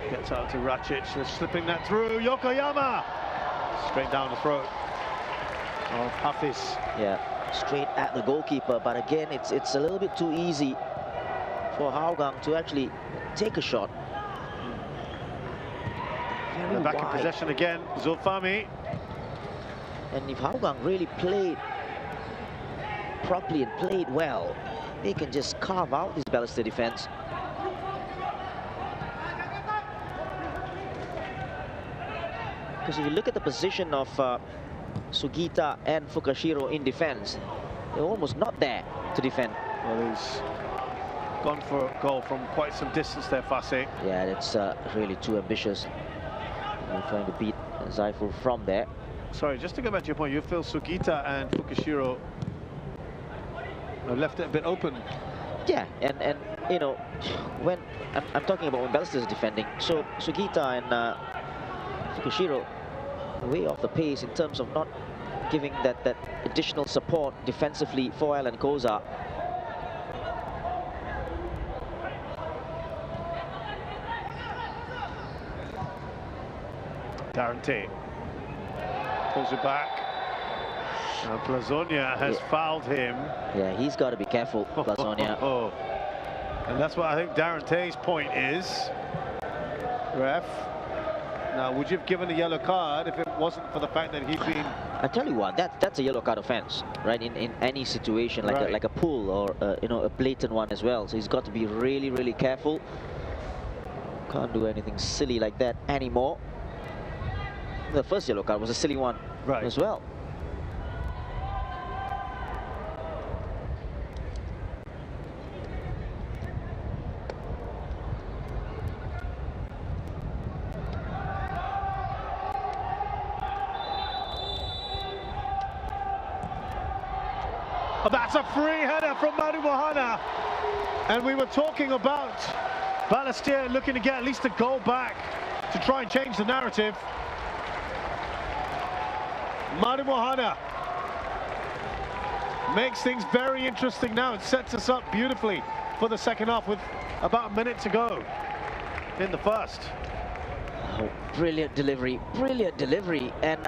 Gets out to Racic, they're slipping that through. Yokoyama! Straight down the throat of Hafiz. Yeah, straight at the goalkeeper, but again, it's a little bit too easy for Hougang to actually take a shot. They're back in possession again, Zulfami. And if Hougang really played properly and played well, they can just carve out this Balestier defense. Because if you look at the position of Sugita and Fukashiro in defense, they're almost not there to defend. Well, he's gone for a goal from quite some distance there, Fase. Yeah, it's really too ambitious. We're trying to beat Zaiful from there. Sorry, just to go back to your point, you feel Sugita and Fukashiro have left it a bit open. Yeah, and you know, when I'm talking about when Balestier is defending, so Sugita and Fukashiro way off the pace in terms of not giving that additional support defensively for Alan Koza. Darante pulls it back. And Plazonia has fouled him. Yeah, he's got to be careful, Plazonia. And that's what I think Darante's point is. Ref. Now, would you have given a yellow card if it wasn't for the fact that he'd been... I tell you what, that's a yellow card offense, right? In any situation, like a pull or you know, a blatant one as well. So he's got to be really, really careful. Can't do anything silly like that anymore. The first yellow card was a silly one as well. Oh, that's a free header from Madu Mohana. And we were talking about Balestier looking to get at least a goal back to try and change the narrative. Madu Mohana makes things very interesting now. It sets us up beautifully for the second half with about a minute to go in the first. Oh, brilliant delivery, and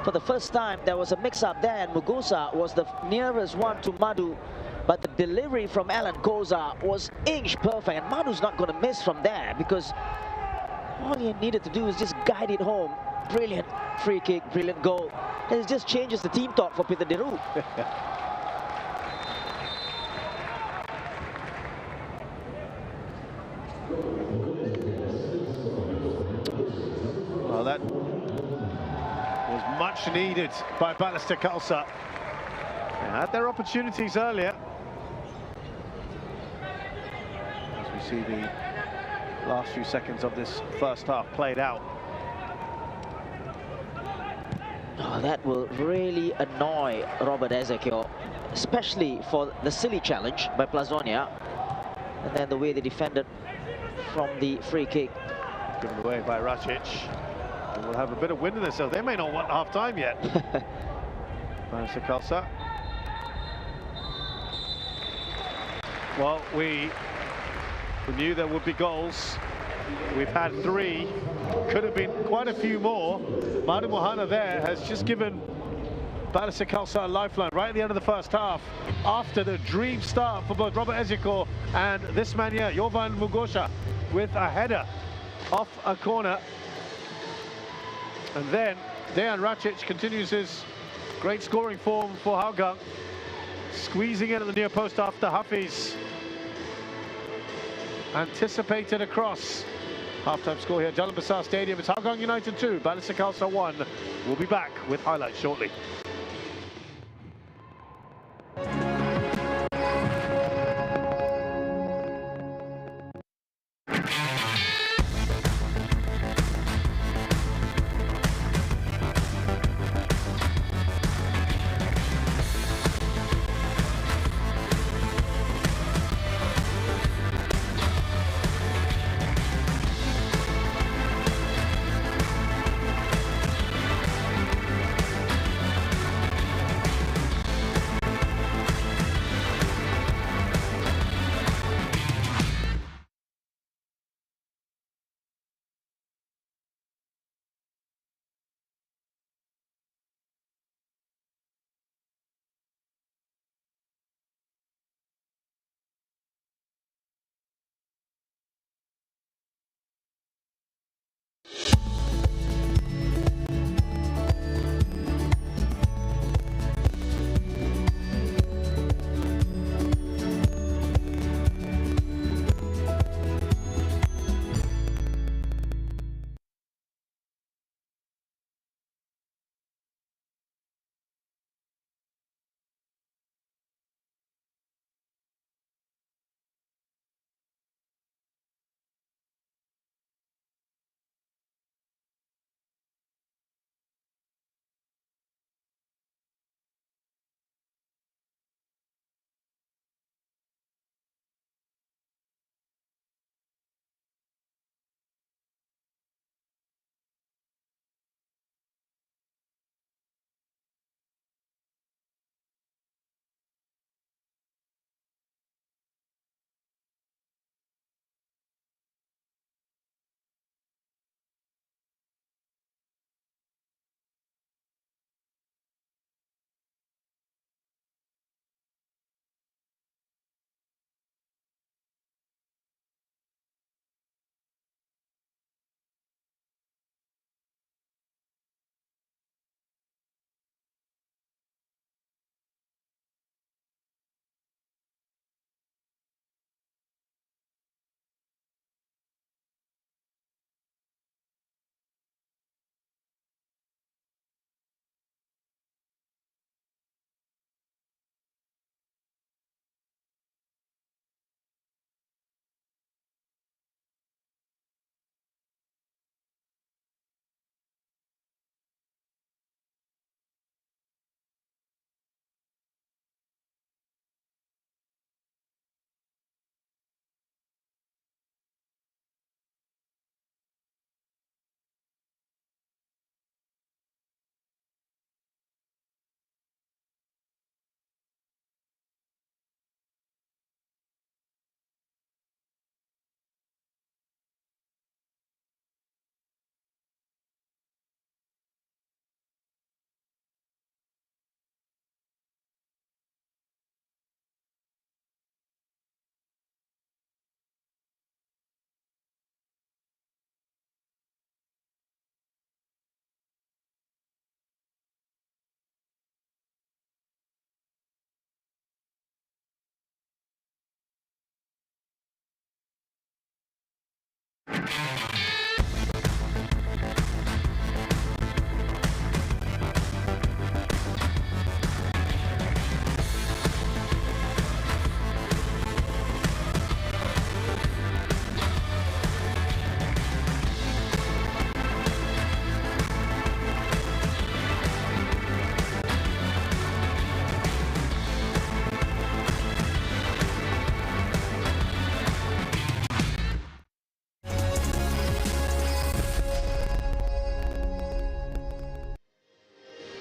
for the first time there was a mix-up there, and Mugusa was the nearest one to Madu, but the delivery from Alan Koza was inch perfect, and Madu's not going to miss from there because all he needed to do is just guide it home. Brilliant free kick, brilliant goal. And it just changes the team talk for Peter Deru. Well, that was much needed by Balestier Khalsa. They had their opportunities earlier. As we see the last few seconds of this first half played out. Oh, that will really annoy Robert Ezekiel, especially for the silly challenge by Plazonia, and then the way they defended from the free kick. Given away by Racic. And we'll have a bit of wind in this, so they may not want half time yet. Balestier Khalsa. Well, we knew there would be goals. We've had 3. Could have been quite a few more. Madu Mohana there has just given Balestier Khalsa a lifeline right at the end of the first half, after the dream start for both Robert Ezekiel and this man here, Jovan Mugosha, with a header off a corner. And then Dejan Racic continues his great scoring form for Hougang, squeezing in at the near post after Hafiz anticipated a cross. Half-time score here, Jalan Besar Stadium. It's Hougang United 2, Balestier Khalsa 1. We'll be back with highlights shortly.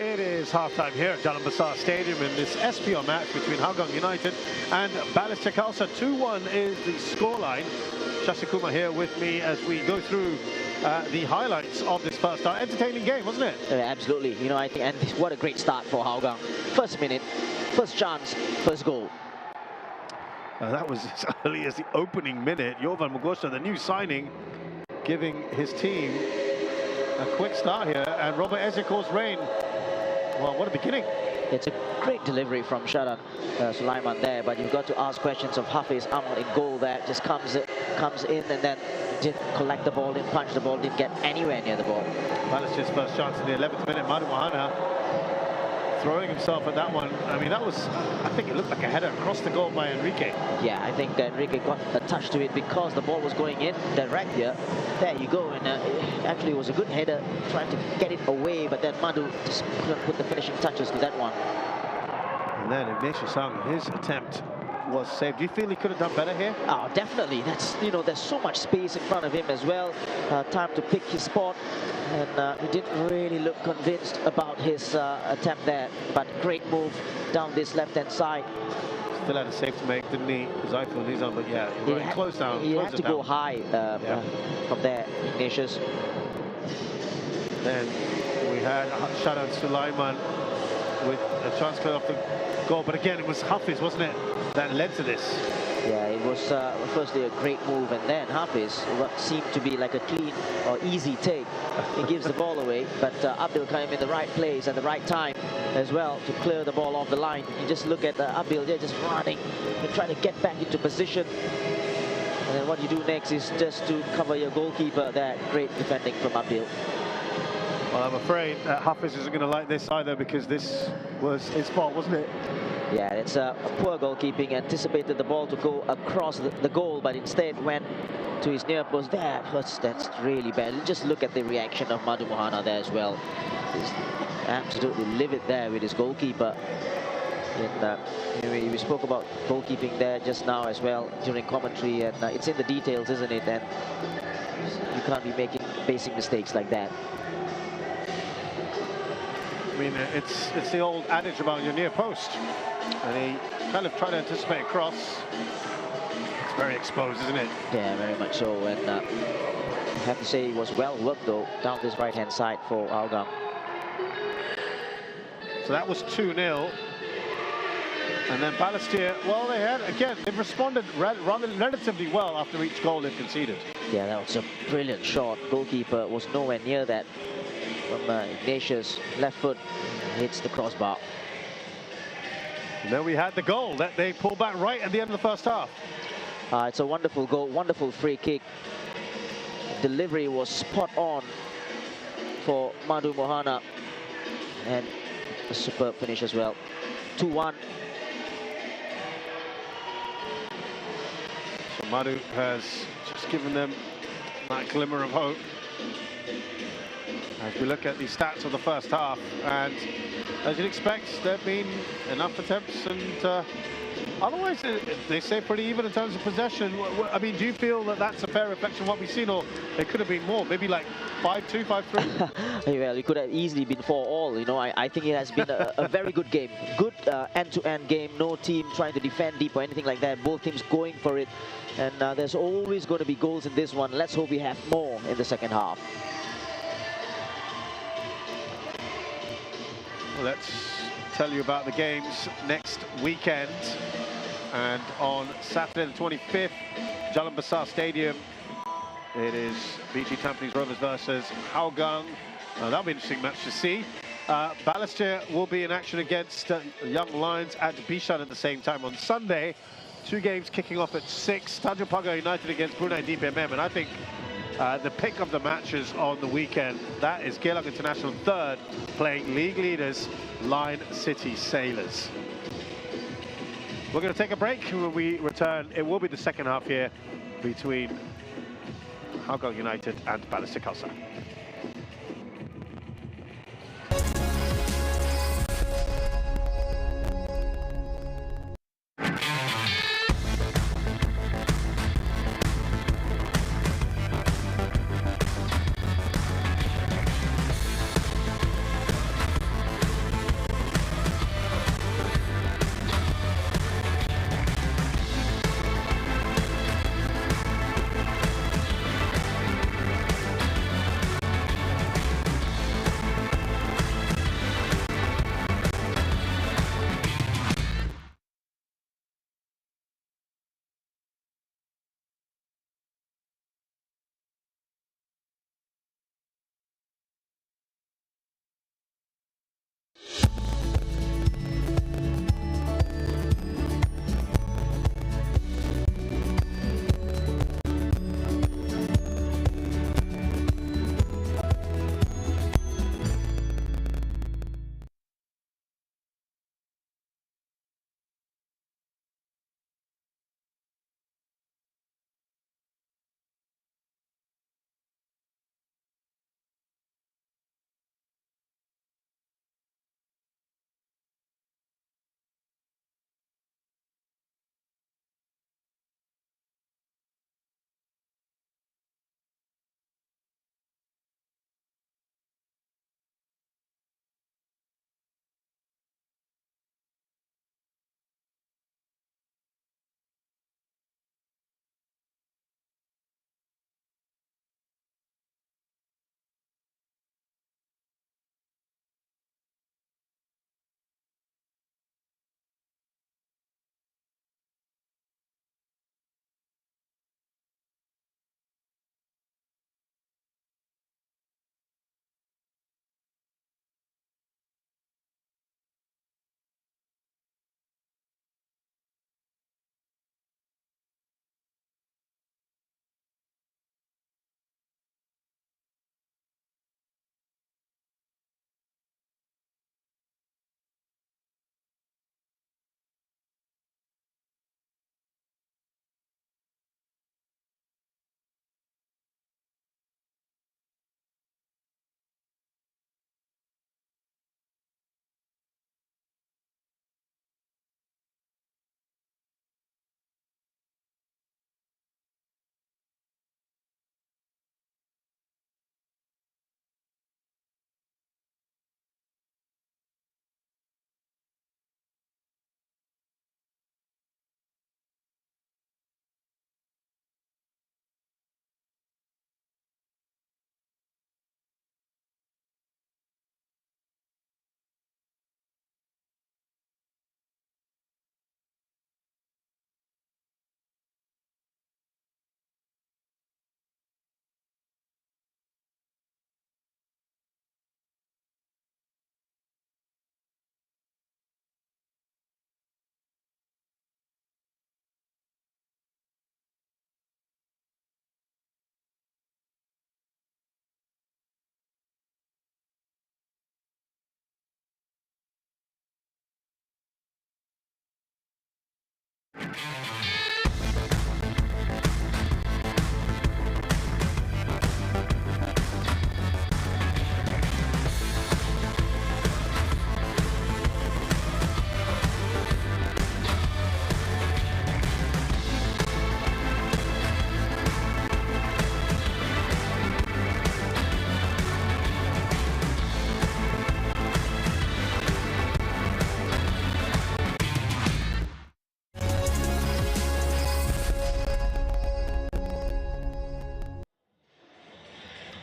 It is half-time here at Jalan Besar Stadium in this SPL match between Hougang United and Balestier Khalsa. 2-1 is the scoreline. Shashi here with me as we go through the highlights of this first half. Entertaining game, wasn't it? Absolutely. You know, I think, and what a great start for Hougang. First minute, first chance, first goal. That was as early as the opening minute. Jovan Mogosha, the new signing, giving his team a quick start here, and Robert Ezekiel's rain. Well, what a beginning. It's a great delivery from Jalan Sulaiman there, but you've got to ask questions of Hafiz Amal in goal there. Just comes in and then didn't collect the ball, didn't punch the ball, didn't get anywhere near the ball. Balestier's first chance in the 11th minute. Madu Mohana throwing himself at that one. I mean, that was, I think it looked like a header across the goal by Enrique. Yeah, I think Enrique got a touch to it because the ball was going in direct here. There you go, and actually it was a good header, trying to get it away, but then Madu just couldn't put the finishing touches to that one. And then Ignatius Sang, his attempt was saved. Do you feel he could have done better here? Oh, definitely. That's, you know, there's so much space in front of him as well. Time to pick his spot, and he didn't really look convinced about his attempt there. But great move down this left-hand side. Still had a save to make, didn't he? Zaiful Nizam, but yeah, right, close down. He had to go high from there, Ignatius. Then we had Jalan Sulaiman with a chance clear off the goal, but again, it was Hafiz, wasn't it, that led to this? Yeah, it was firstly a great move, and then Hafiz, what seemed to be like a clean or easy take, he gives the ball away, but Abdul came in the right place at the right time as well to clear the ball off the line. You just look at Abdul, they're just running and trying to get back into position. And then what you do next is just to cover your goalkeeper. That great defending from Abdul. Well, I'm afraid Hafiz isn't going to like this either, because this was his fault, wasn't it? Yeah, it's a poor goalkeeping. Anticipated the ball to go across the goal, but instead went to his near post. That's really bad. Just look at the reaction of Madu Mohana there as well. He's absolutely livid there with his goalkeeper. And we spoke about goalkeeping there just now as well during commentary, and it's in the details, isn't it? And you can't be making basic mistakes like that. I mean, it's the old adage about your near post, and he kind of tried to anticipate a cross. It's very exposed, isn't it? Yeah, very much so. And I have to say it was well worked though down this right-hand side for Hougang. So that was 2-0. And then Balestier, well, they've responded rather relatively well after each goal they've conceded. Yeah, that was a brilliant shot. Goalkeeper was nowhere near that. From Ignatius, left foot hits the crossbar. And then we had the goal that they pulled back right at the end of the first half. It's a wonderful goal, wonderful free kick. Delivery was spot on for Madu Mohana, and a superb finish as well. 2-1. So Madu has just given them that glimmer of hope. As we look at the stats of the first half, and as you'd expect, there have been enough attempts, and otherwise they stay pretty even in terms of possession. I mean, do you feel that that's a fair reflection of what we've seen, or it could have been more, maybe like 5-2, 5-3? Well, it could have easily been 4-4. You know, I think it has been a very good game. Good end-to-end game. No team trying to defend deep or anything like that. Both teams going for it, and there's always going to be goals in this one. Let's hope we have more in the second half. Let's tell you about the games next weekend. And on Saturday the 25th, Jalan Besar Stadium, it is BG Tampines Rovers versus Hougang. That'll be an interesting match to see. Balestier will be in action against Young Lions at Bishan at the same time on Sunday. Two games kicking off at 6. Tanjung Pagar United against Brunei DPMM. And I think the pick of the matches on the weekend, that is Geylang International third, playing league leaders, Line City Sailors. We're going to take a break. When we return, it will be the second half here between Hougang United and Balestier Khalsa.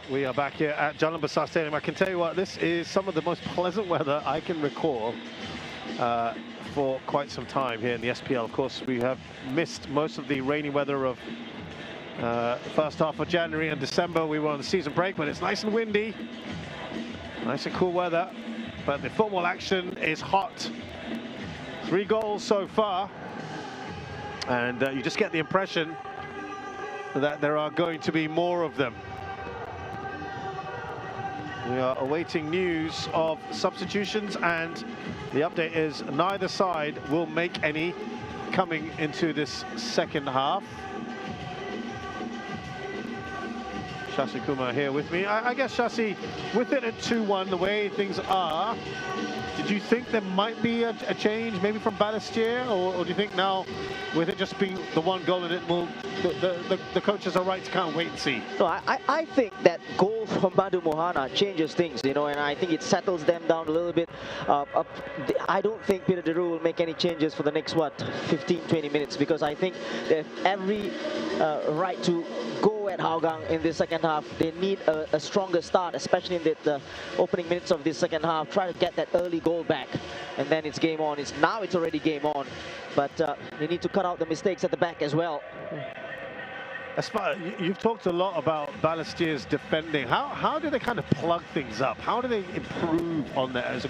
We are back here at Jalan Besar Stadium. I can tell you what, this is some of the most pleasant weather I can recall for quite some time here in the SPL. Of course, we have missed most of the rainy weather of first half of January and December. We were on the season break, but it's nice and windy, nice and cool weather. But the football action is hot. 3 goals so far, and you just get the impression that there are going to be more of them. We are awaiting news of substitutions, and the update is neither side will make any coming into this second half. Shashi Kumar here with me. I guess, Shashi, with it at 2-1, the way things are, did you think there might be a change, maybe from Balestier, or do you think now, with it just being the 1 goal in it, will the coaches are right to kind of wait and see? No, I think that goal from Madu Mohana changes things, you know, and I think it settles them down a little bit. I don't think Peter De Roo will make any changes for the next, 15-20 minutes, because I think they have every right to go at Hougang in the second half. They need a stronger start, especially in the opening minutes of this second half. Try to get that early goal back, and then it's game on. Now it's already game on, but they need to cut out the mistakes at the back as well. As far, you've talked a lot about Balestier's defending. How do they kind of plug things up? How do they improve on that, as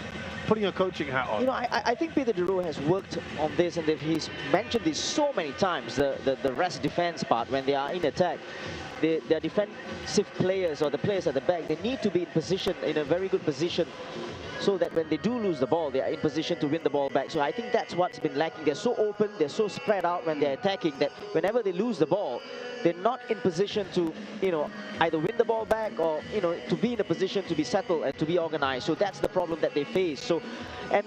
putting a coaching hat on? You know, I think Peter De Roo has worked on this, and he's mentioned this so many times, the rest defense part when they are in attack. Their defensive players, or the players at the back, they need to be in position, in a very good position, so that when they do lose the ball, they are in position to win the ball back. So I think that's what's been lacking. They're so open, they're so spread out when they're attacking, that whenever they lose the ball, they're not in position to, you know, either win the ball back, or, you know, to be in a position to be settled and to be organized. So that's the problem that they face. So, and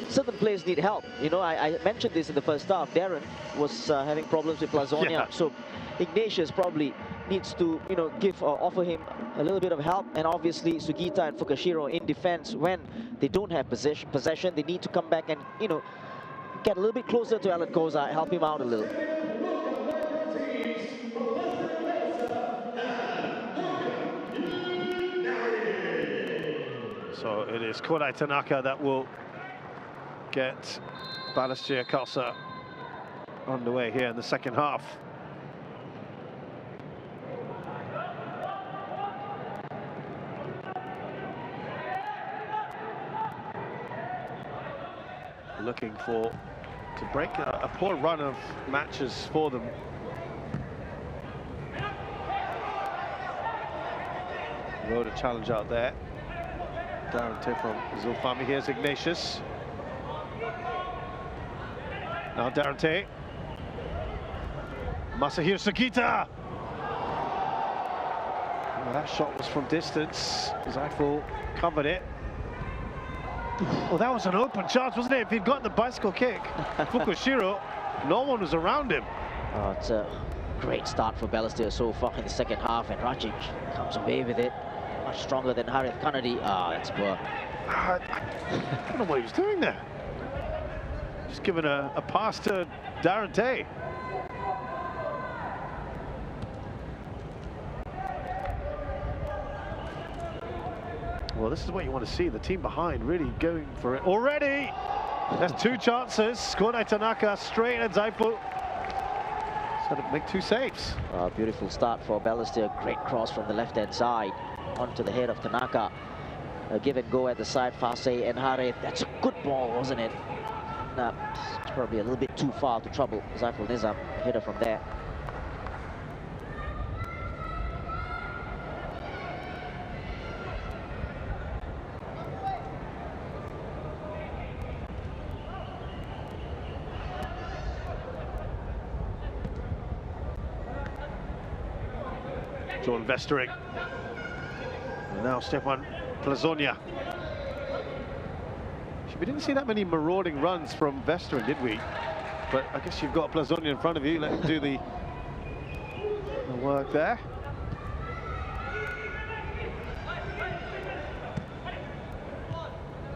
certain players need help. You know, I mentioned this in the first half. Darren was having problems with Plazonia. Yeah. So Ignatius probably needs to, you know, give or offer him a little bit of help. And obviously Sugita and Fukashiro in defense, when they don't have possession, they need to come back and, you know, get a little bit closer to Alan Koza, help him out a little. So it is Kodai Tanaka that will get Balestier Khalsa underway here in the second half. Looking to break a poor run of matches for them. Road a challenge out there. Darren from Zulfami. Here's Ignatius. Now Darren. Masahiro Sugita. Well, that shot was from distance. Zaiful covered it. Well, that was an open chance, wasn't it? If he'd got the bicycle kick, Fukushiro, no one was around him. Oh, it's a great start for Balestier so far in the second half, and Rajic comes away with it. Much stronger than Harith Kannadi. Ah, that's poor. I don't know what he was doing there. Just giving a pass to Darren Tay. Well, this is what you want to see. The team behind really going for it already. That's 2 chances. Kodai Tanaka straight at Zaiful. So to make 2 saves. Beautiful start for Balestier. Great cross from the left-hand side onto the head of Tanaka. A give and go at the side, Fase and Harith. That's a good ball, wasn't it? Nah, it's probably a little bit too far to trouble Zaiful Nizam. Header from there. Jordan Vestering. And now Stefan Plazonia. We didn't see that many marauding runs from Vestering, did we? But I guess you've got Plazonia in front of you. Let him do the work there.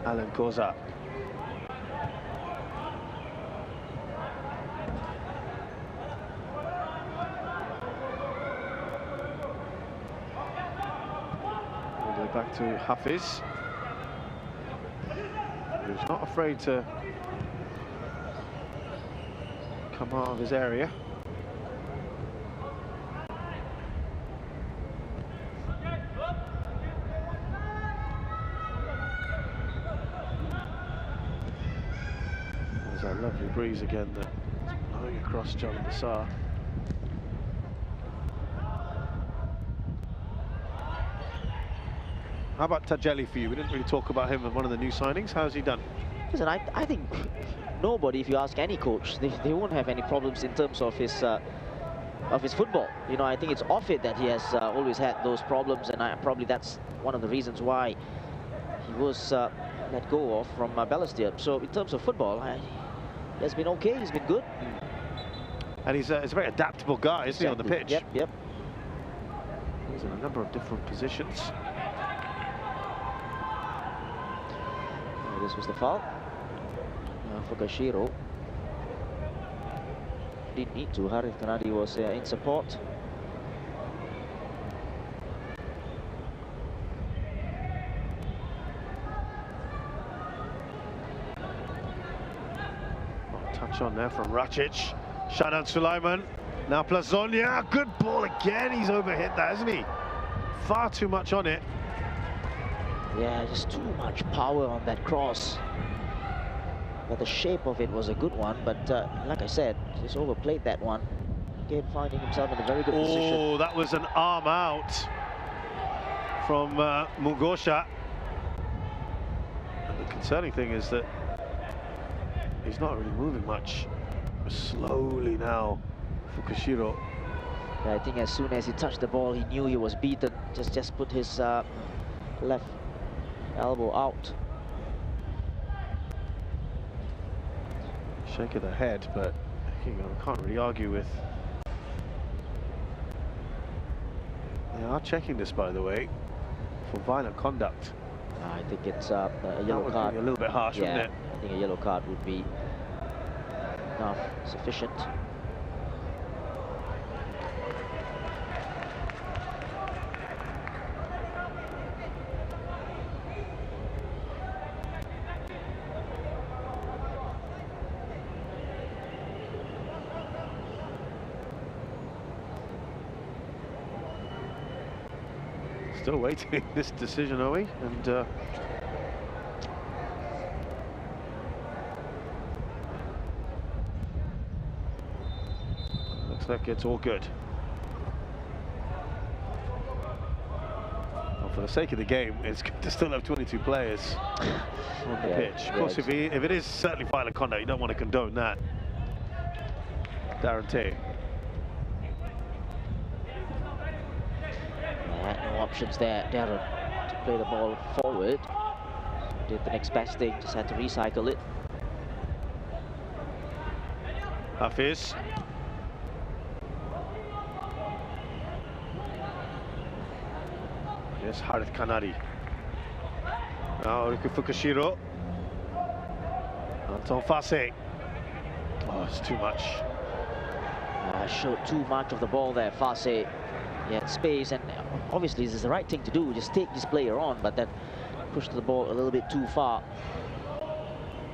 Alan Koza. All the way back to Hafiz, who's not afraid to come out of his area. There's that lovely breeze again that's blowing across Jalan Besar. How about Tajeli for you? We didn't really talk about him as one of the new signings. How's he done? Listen, I think nobody, if you ask any coach, they won't have any problems in terms of his football. You know, I think it's off it that he has always had those problems, and probably that's one of the reasons why he was let go of from Balestier. So in terms of football, he has been okay. He's been good. And he's a very adaptable guy, isn't he, on the pitch? Yep. He's in a number of different positions. This was the foul for Kashiro. Didn't need to. Harith Kanadi was in support. Touch on there from Racic. Shadan Sulaiman. Now Plazonia. Good ball again. He's overhit that, hasn't he? Far too much on it. Yeah, just too much power on that cross. But the shape of it was a good one. But like I said, just overplayed that one. Again, finding himself in a very good position. Oh, that was an arm out from Mugosha. And the concerning thing is that he's not really moving much. Slowly now, Fukushiro. Yeah, I think as soon as he touched the ball, he knew he was beaten. Just put his left elbow out. Shake of the head, but I can't really argue with. They are checking this, by the way, for violent conduct. I think it's a yellow card. Be a little bit harsh, wouldn't it? I think a yellow card would be enough, sufficient. Still waiting this decision, are we? And looks like it's all good. Well, for the sake of the game, it's good to still have 22 players on the pitch. Of course, if it is certainly violent conduct, you don't want to condone that. Guarantee. No options there, Darren, to play the ball forward. Did the next best thing, just had to recycle it. Hafiz. Yes, Harith Kanadi. Now Riku Fukushiro. Anton Fase. Oh, it's too much. Showed too much of the ball there, Fase. He had space, and obviously this is the right thing to do, just take this player on, but then push the ball a little bit too far.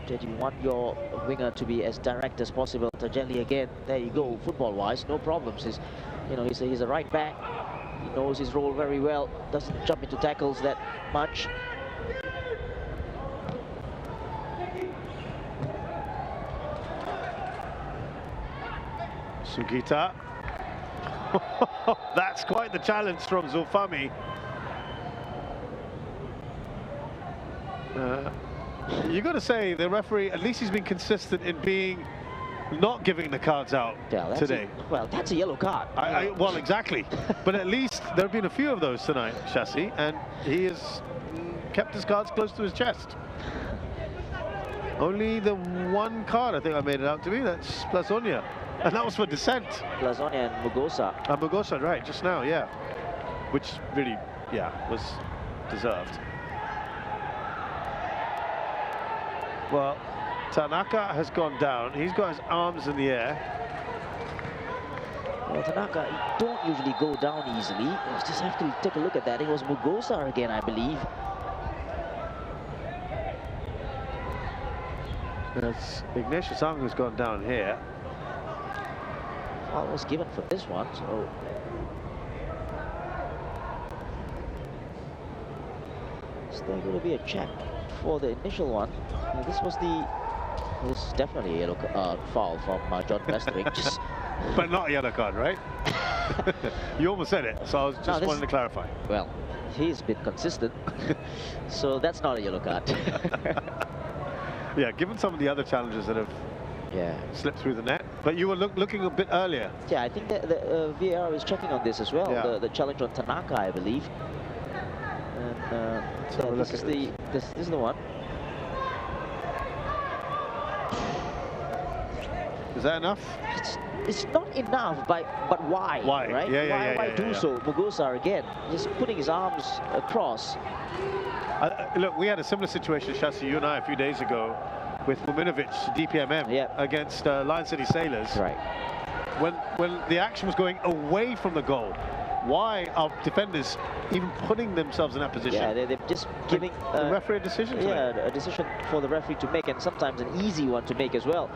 Did you want your winger to be as direct as possible? Tajeli again, there you go, football-wise, no problems. He's a right back. He knows his role very well, doesn't jump into tackles that much. Sugita. That's quite the challenge from Zulfami. You got to say, the referee, at least he's been consistent in being not giving the cards out today. Well, that's a yellow card. Well, exactly. But at least there have been a few of those tonight, Chassis, and he has kept his cards close to his chest. Only the one card I think I made it out to be, that's Plazonia. And that was for dissent. Plazonia and Mugosa. Mugosa, right, just now, yeah. Which really, yeah, was deserved. Well, Tanaka has gone down. He's got his arms in the air. Well, Tanaka don't usually go down easily. You just have to take a look at that. It was Mugosa again, I believe. That's Ignatius Ang who's gone down here. Foul was given for this one, so... Is there going to be a check for the initial one? This is definitely a yellow foul from John Westering. But not a yellow card, right? You almost said it, so I was just wanting to clarify. Well, he's been consistent, so that's not a yellow card. Yeah, given some of the other challenges that have slipped through the net. But you were looking a bit earlier. Yeah, I think that the VAR is checking on this as well. Yeah. The challenge on Tanaka, I believe. And this is the one. Is that enough? It's not enough, but why? Why? Right? Why do so? Mugosa again, just putting his arms across. Look, we had a similar situation, Shasi, you and I, a few days ago with Muminovic, DPMM, against Lion City Sailors. Right. When the action was going away from the goal, why are defenders even putting themselves in that position? Yeah, they're just giving the referee a decision to make. a decision for the referee to make, and sometimes an easy one to make as well.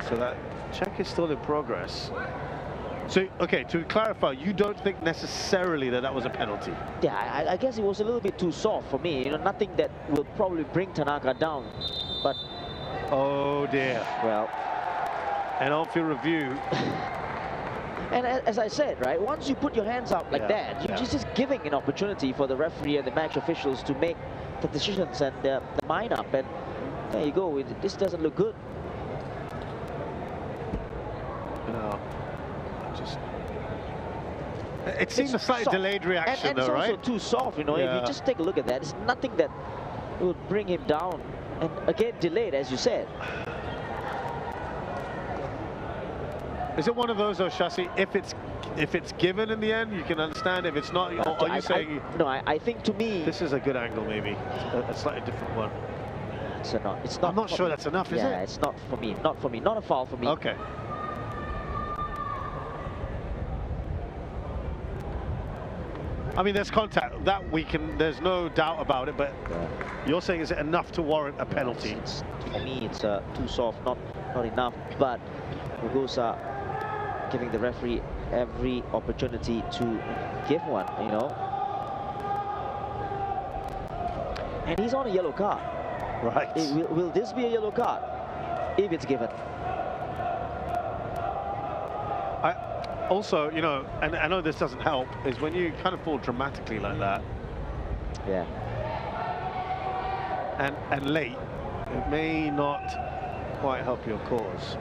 So that check is still in progress. So, okay, to clarify, you don't think necessarily that was a penalty? Yeah, I guess it was a little bit too soft for me. You know, nothing that will probably bring Tanaka down. But oh dear. Well, an on-field review. And as I said, right, once you put your hands out like that, you're just giving an opportunity for the referee and the match officials to make the decisions and the mind up. And there you go. This doesn't look good. No. It seems a slightly delayed reaction, and though, right? It's also too soft, you know. If you just take a look at that, it's nothing that would bring him down. And again, delayed, as you said. Is it one of those, though, Shasi? If it's given in the end, you can understand. If it's not, are you saying? I think to me this is a good angle, maybe a slightly different one. It's not. It's not. I'm not sure that's enough, is it? Yeah, it's not for me. Not for me. Not a foul for me. Okay. I mean, there's contact that there's no doubt about it, but you're saying is it enough to warrant a penalty? For me, it's too soft, not enough. But Mugosa giving the referee every opportunity to give one, you know. And he's on a yellow card. Right. Will this be a yellow card if it's given? Also, you know, and I know this doesn't help, is when you kind of fall dramatically like that. Yeah. And late, it may not quite help your cause.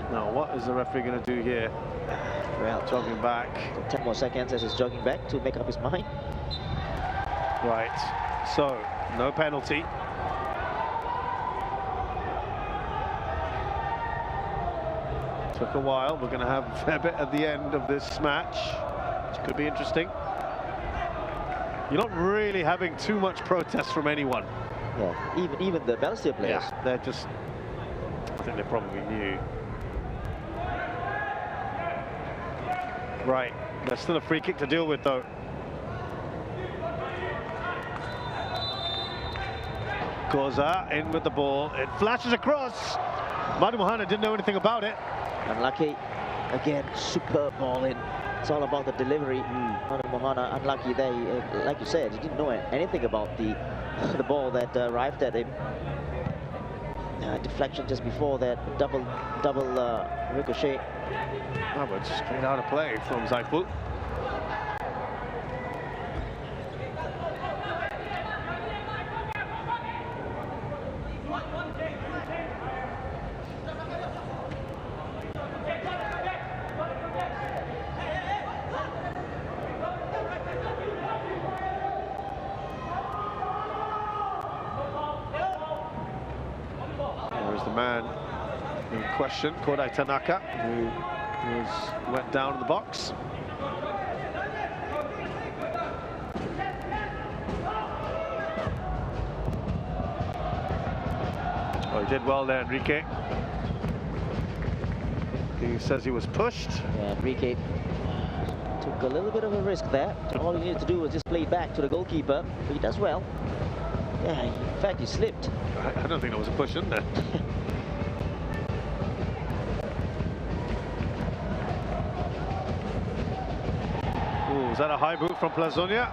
Now, what is the referee going to do here? Well, jogging back. 10 more seconds as he's jogging back to make up his mind. Right. So, no penalty. Took a while. We're going to have a fair bit at the end of this match, which could be interesting. You're not really having too much protest from anyone. Yeah, even the Balestier players. Yeah, they're just, I think they probably knew. Right, there's still a free kick to deal with, though. Koza in with the ball. It flashes across. Manu Mohana didn't know anything about it. Unlucky. Again, superb ball in. It's all about the delivery. Manu Mohana unlucky there. Like you said, he didn't know anything about the ball that arrived at him. Deflection just before that double ricochet. Oh, but straight out of play from Zaipul. Here's the man in question, Kodai Tanaka, who went down in the box. Oh, he did well there, Enrique. He says he was pushed. Yeah, Enrique took a little bit of a risk there. All he needed to do was just play back to the goalkeeper. But he does well. Yeah, in fact, he slipped. I don't think there was a push in there. Ooh, is that a high boot from Plazonia?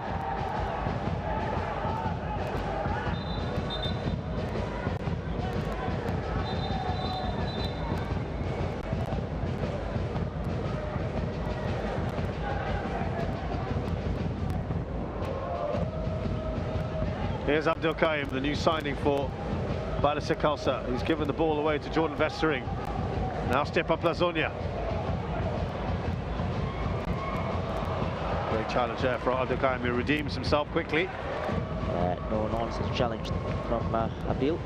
Here's Abdul Kaim, the new signing for Balestier Khalsa. He's given the ball away to Jordan Vestering. Now Stepan Plazonia. Great challenge there for Abdul Kaim. He redeems himself quickly. No nonsense challenge from Abdul.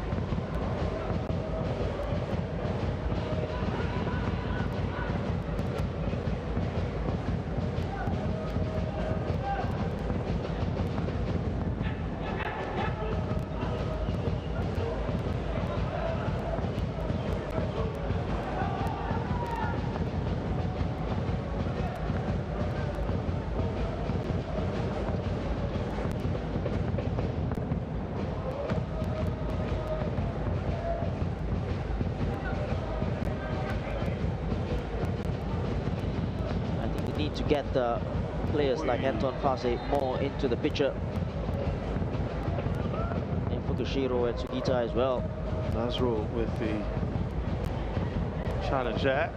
To get players like Anton Fase more into the picture, and Fukushiro and Sugita as well. Nazrul with the challenge there.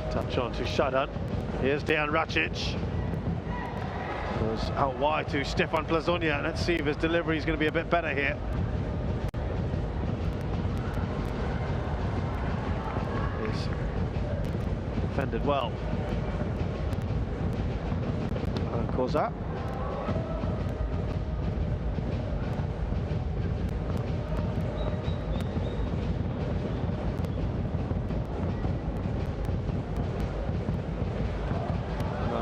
Touch on to Jalan. Here's Dejan Racic. Goes out wide to Stefan Plazonia. Let's see if his delivery is going to be a bit better here. He's defended well. Khalsa.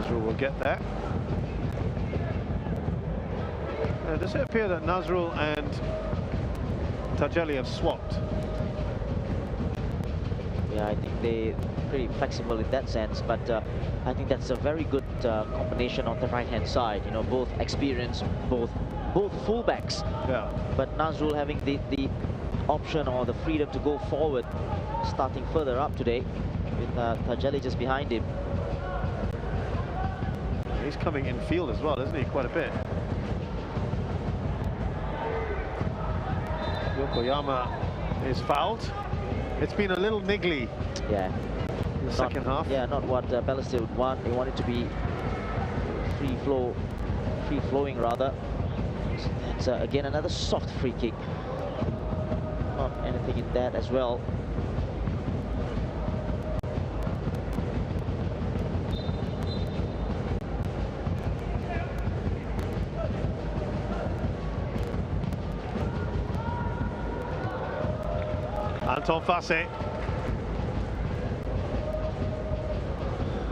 Will get there. Does it appear that Nazrul and Tajeli have swapped? Yeah, I think they're pretty flexible in that sense, but I think that's a very good combination on the right-hand side. You know, both experienced, both fullbacks. Yeah. But Nazrul having the option or the freedom to go forward, starting further up today, with Tajeli just behind him. He's coming in field as well, isn't he? Quite a bit. Yokoyama is fouled. It's been a little niggly. Yeah. In the second half. Yeah, not what Balestier would want. They want it to be free-flowing rather. It's again another soft free kick. Not anything in that as well. Anton Fase.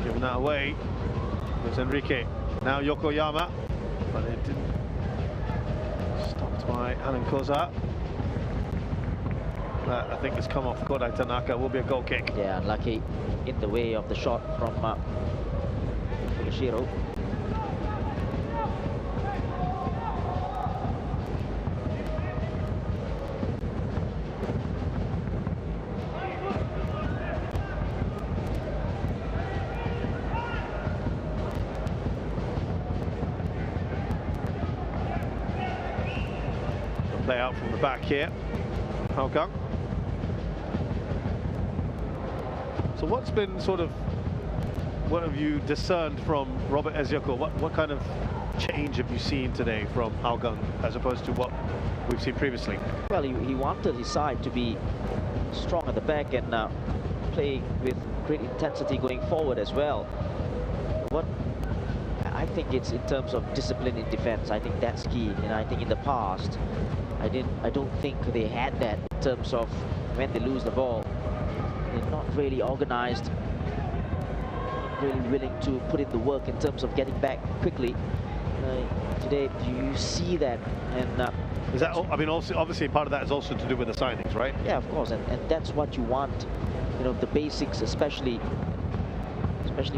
Giving that away. There's Enrique. Now Yokoyama. But it didn't. Stopped by Alan Koza. That I think has come off Kodai Tanaka. Will be a goal kick. Yeah, unlucky in the way of the shot from Fukushiro. Play out from the back here. Hougang. So what's been what have you discerned from Robert Ezekiel? What kind of change have you seen today from Hougang as opposed to what we've seen previously? Well, he wanted his side to be strong at the back and play with great intensity going forward as well. What I think it's in terms of discipline in defense. I think that's key, and I think in the past I don't think they had that in terms of when they lose the ball. They're not really organized, really willing to put in the work in terms of getting back quickly. Today you see that, and is that, I mean, also obviously part of that is also to do with the signings, right? Yeah, of course, and that's what you want. You know, the basics, especially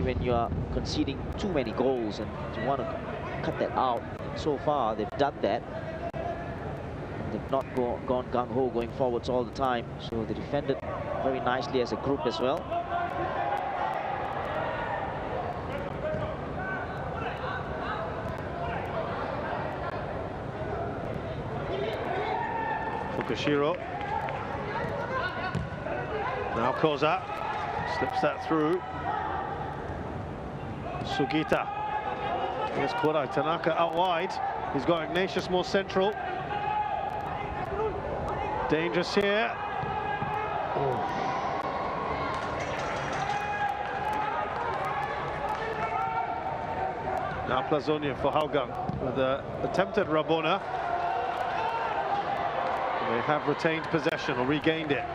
when you are conceding too many goals, and you want to cut that out. And so far, they've done that. They've not gone gung-ho going forwards all the time. So they defended very nicely as a group as well. Fukushiro. Now Koza slips that through. Sugita. Here's Kodai Tanaka out wide. He's got Ignatius more central. Dangerous here. Oh. Now Plazonia for Hougang with the attempted Rabona. They have retained possession or regained it.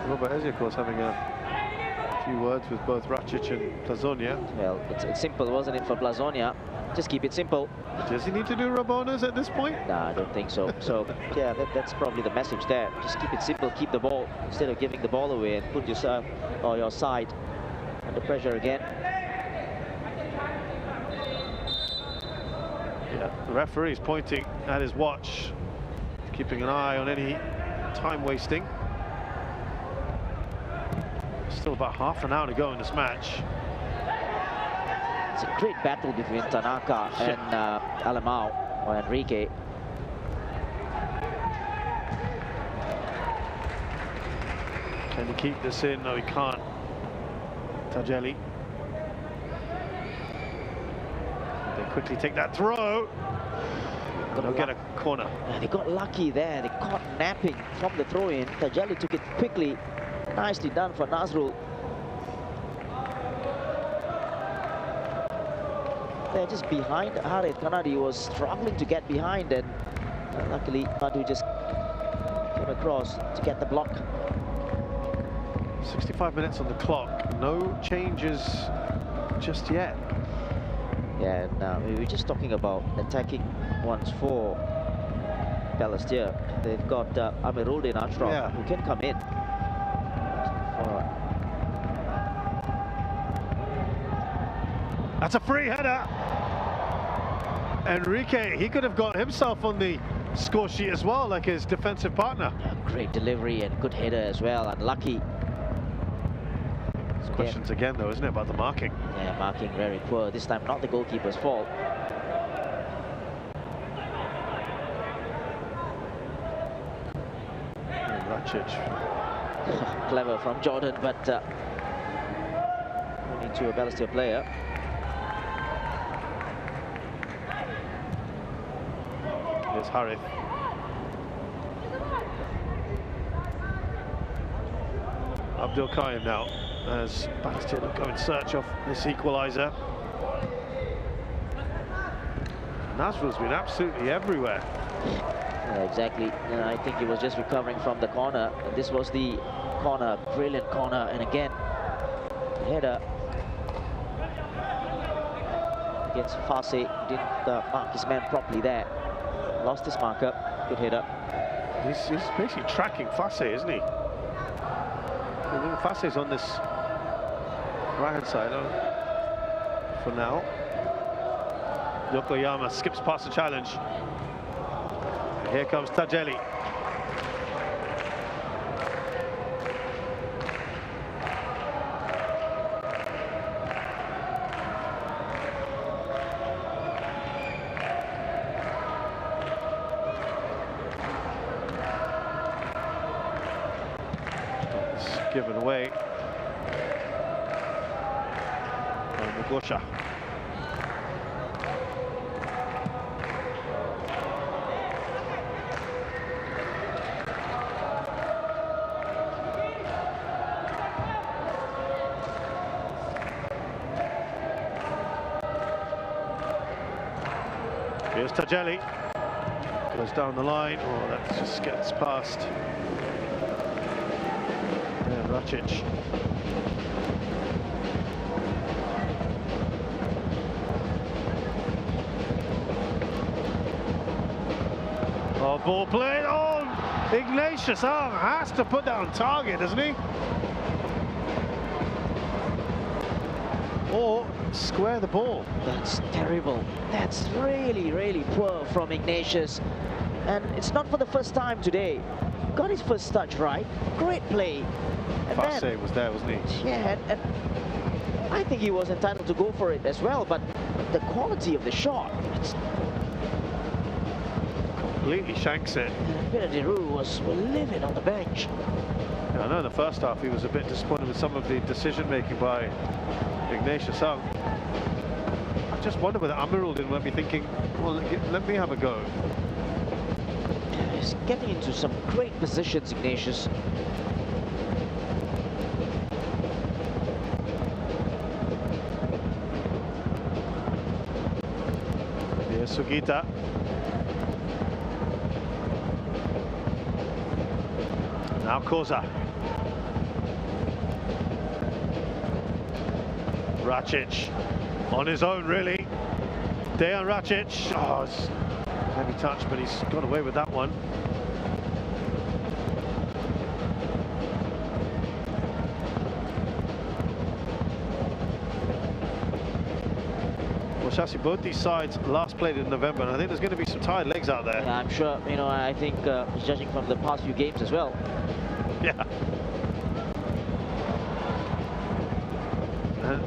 Robert Eze, of course, having a few words with both Racic and Plazonia. Well, it's simple, wasn't it, for Plazonia? Just keep it simple. Does he need to do Rabonas at this point? No, I don't think so. So, yeah, that's probably the message there. Just keep it simple, keep the ball, instead of giving the ball away, and put yourself or your side under pressure again. Yeah, the referee's pointing at his watch, keeping an eye on any time wasting. Still about half an hour to go in this match. It's a great battle between Tanaka and Alemão or Enrique. Can he keep this in? No, he can't. Tajeli. They quickly take that throw. They'll get a corner. Yeah, they got lucky there. They caught napping from the throw-in. Tajeli took it quickly. Nicely done for Nazrul. They're just behind Harith Kanadi. Was struggling to get behind, and luckily Madu just came across to get the block. 65 minutes on the clock. No changes just yet. Yeah, and we were just talking about attacking ones for Balestier. They've got Amiruddin Ashraf, who can come in. That's a free header. Enrique, he could have got himself on the score sheet as well, like his defensive partner. Yeah, great delivery and good header as well, unlucky. Questions again though, isn't it, about the marking? Yeah, marking very poor. This time not the goalkeeper's fault. Racic. Clever from Jordan, but only to a Balestier player. Here's Harith. Abdul Qayyum now, as Balestier go in search of this equaliser. Nazrul's been absolutely everywhere. Yeah, exactly. And I think he was just recovering from the corner. This was the corner, brilliant corner, and again, header against Fase. Didn't mark his man properly there. Lost his marker. Good header. He's basically tracking Fase, isn't he? I think Fase's on this right-hand side for now. Yokoyama skips past the challenge. And here comes Tajeli. given away. Mugosha. Here's Tajeli. Goes down the line. Oh, that just gets past. Yeah, Racic. Oh, ball played. Oh, Ignatius has to put that on target, doesn't he? Or square the ball. That's terrible. That's really, really poor from Ignatius. And it's not for the first time today. Got his first touch right. Great play. Fasse was there, wasn't he? Yeah, and I think he was entitled to go for it as well, but the quality of the shot, it's completely shanks it. Giroud was livid on the bench. Yeah, I know in the first half he was a bit disappointed with some of the decision-making by Ignatius. I just wonder whether Amirul didn't want me thinking, well, let me have a go. He's getting into some great positions, Ignatius. Here's Sugita. Now Koza. Racic on his own, really. Dejan Racic. Oh, it's a heavy touch, but he's got away with that one. Well, Shasi, both these sides last played in November, and I think there's going to be some tired legs out there. Yeah, I'm sure. You know, I think judging from the past few games as well. Yeah.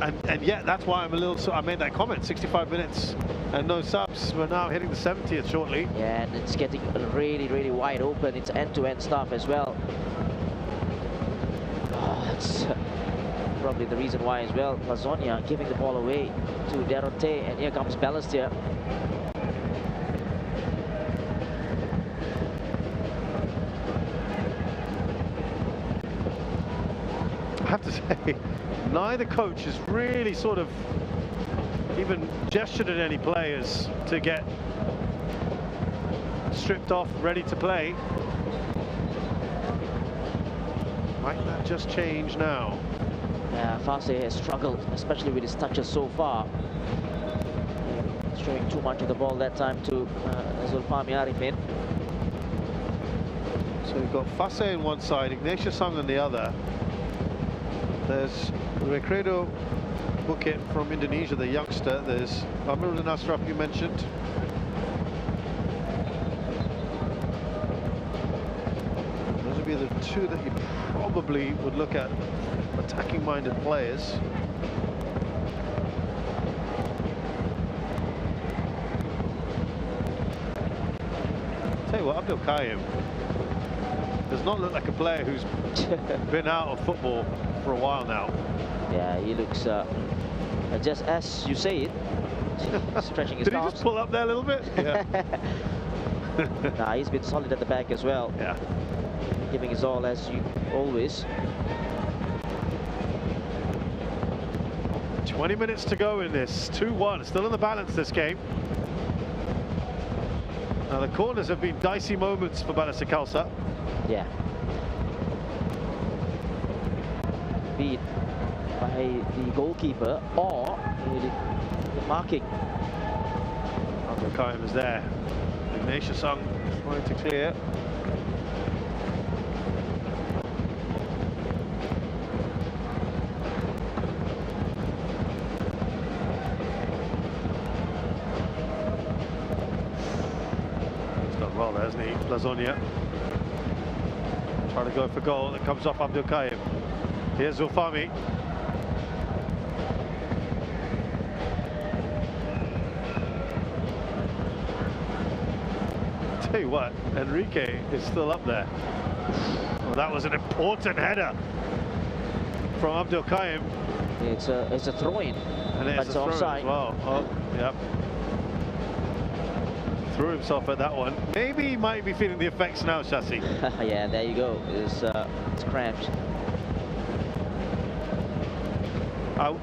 And yet, that's why I'm a little. I made that comment. 65 minutes and no subs. We're now hitting the 70th shortly. Yeah, and it's getting really, really wide open. It's end-to-end stuff as well. Oh, that's probably the reason why as well. Lazonia giving the ball away to Deronte, and here comes Balestier. I have to say, neither coach has really sort of even gestured at any players to get stripped off, ready to play. Might that just change now? Yeah, Fasse has struggled, especially with his touches so far. Showing too much of the ball that time to Zulfami Arifin. So we've got Fasse on one side, Ignatius Sung on the other. There's Recredo Bukit from Indonesia, the youngster. There's Amirul Ashraf, you mentioned. Those would be the two that you probably would look at, attacking-minded players. Tell you what, Abdul Qayyum does not look like a player who's been out of football for a while now. Yeah, he looks just as you say it, stretching his Did arms. he just pull up there a little bit? Yeah. Nah, he's been solid at the back as well. Yeah. Giving his all as you always. 20 minutes to go in this. 2-1. Still in the balance this game. Now the corners have been dicey moments for Balestier Khalsa. Yeah. Beat by the goalkeeper or the marking. Abdul Qayyum is there. Ignatius Sung trying to clear. He's done well there, hasn't he? Lazonia. Trying to go for goal. It comes off Abdul Qayyum. Here's Zulfami. Tell you what, Enrique is still up there. Well, that was an important header. from Abdul Qayyum. It's a throw-in. And it's a throw offside as well. Oh, yep. Threw himself at that one. Maybe he might be feeling the effects now, Shasi. Yeah, there you go. It's cramped.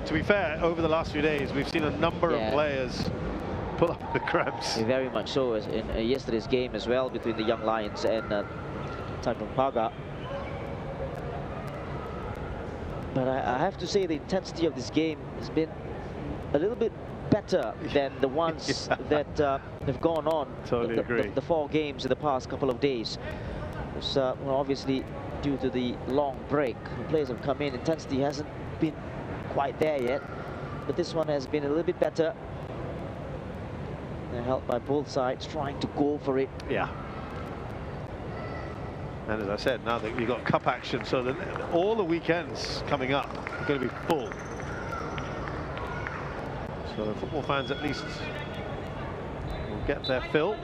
To be fair, over the last few days, we've seen a number of players pull up the cramps. Very much so. In yesterday's game as well, between the Young Lions and Tanjung Pagar. But I have to say the intensity of this game has been a little bit better than the ones that have gone on. Totally agree. The 4 games in the past couple of days. It's, well, obviously, due to the long break, the players have come in. Intensity hasn't been quite there yet, but this one has been a little bit better. They're helped by both sides trying to go for it. Yeah. And as I said, now that you've got cup action, so that all the weekends coming up are going to be full. So the football fans at least will get their fill.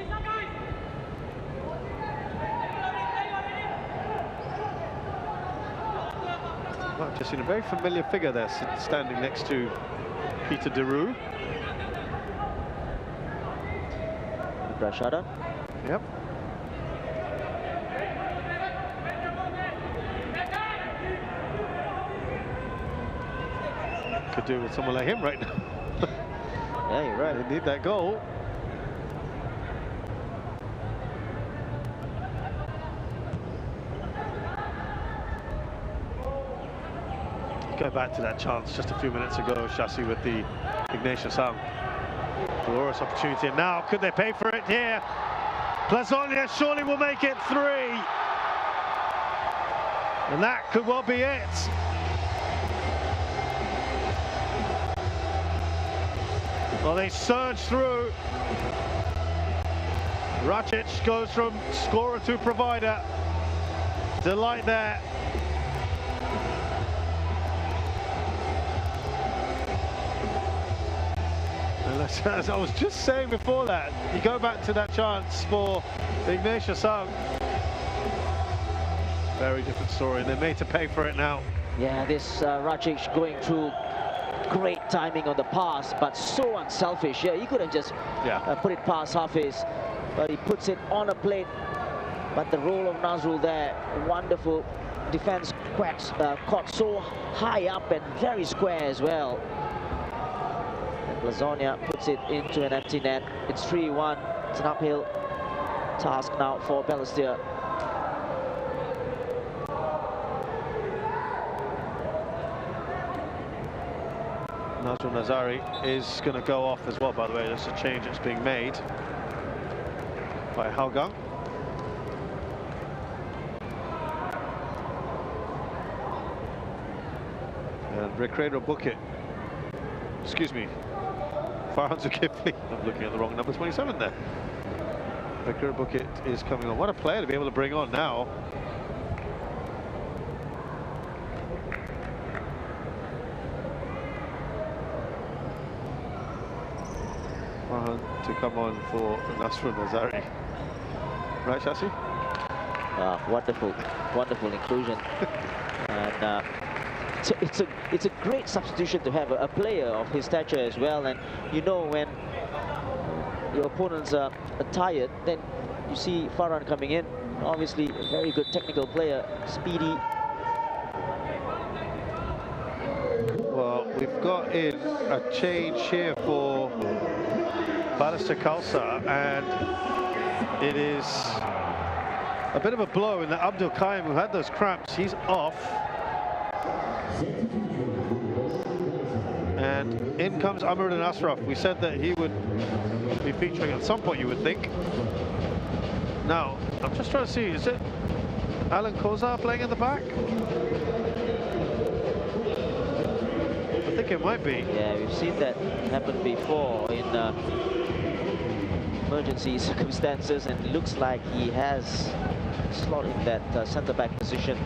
Well, I've just seen a very familiar figure there standing next to Peter Deroux. Rashada. Yep. Could do with someone like him right now. Yeah, you're right. They need that goal. Go back to that chance just a few minutes ago, Shasi, with the Ignatius Hougang. Glorious opportunity. And now, could they pay for it here? Plazonia surely will make it 3. And that could well be it. Well, they surge through. Racic goes from scorer to provider. Delight there. As I was just saying before that, you go back to that chance for Ignatius Hougang. Very different story, and they're made to pay for it now. Yeah, this Racic going through great timing on the pass, but so unselfish. Yeah, he could have just put it past Hafiz, but he puts it on a plate. But the role of Nazrul there, wonderful defense, caught so high up and very square as well. Lazonia puts it into an empty net. It's 3-1. It's an uphill task now for Balestier. Nazrul Nazari is going to go off as well, by the way. There's a change that's being made by Hougang. And Recreator Bukit, excuse me, Farhan Zulkifli, I'm looking at the wrong number, 27 there. Recreator Bukit is coming on. What a player to be able to bring on now. To come on for Nazrul Nazari. Right, Shasi? Wonderful, wonderful inclusion. And it's a great substitution to have a player of his stature as well. And you know, when your opponents are tired, then you see Farhan coming in. Obviously, a very good technical player, speedy. Well, we've got in a change here for Balestier Khalsa, and it is a bit of a blow in that Abdul Qayyum, who had those cramps, he's off. And in comes Amruddin Ashraf. We said that he would be featuring at some point, you would think. Now, I'm just trying to see, is it Alan Kozar playing in the back? I think it might be. Yeah, we've seen that happen before in emergency circumstances, and it looks like he has slotted that centre-back position.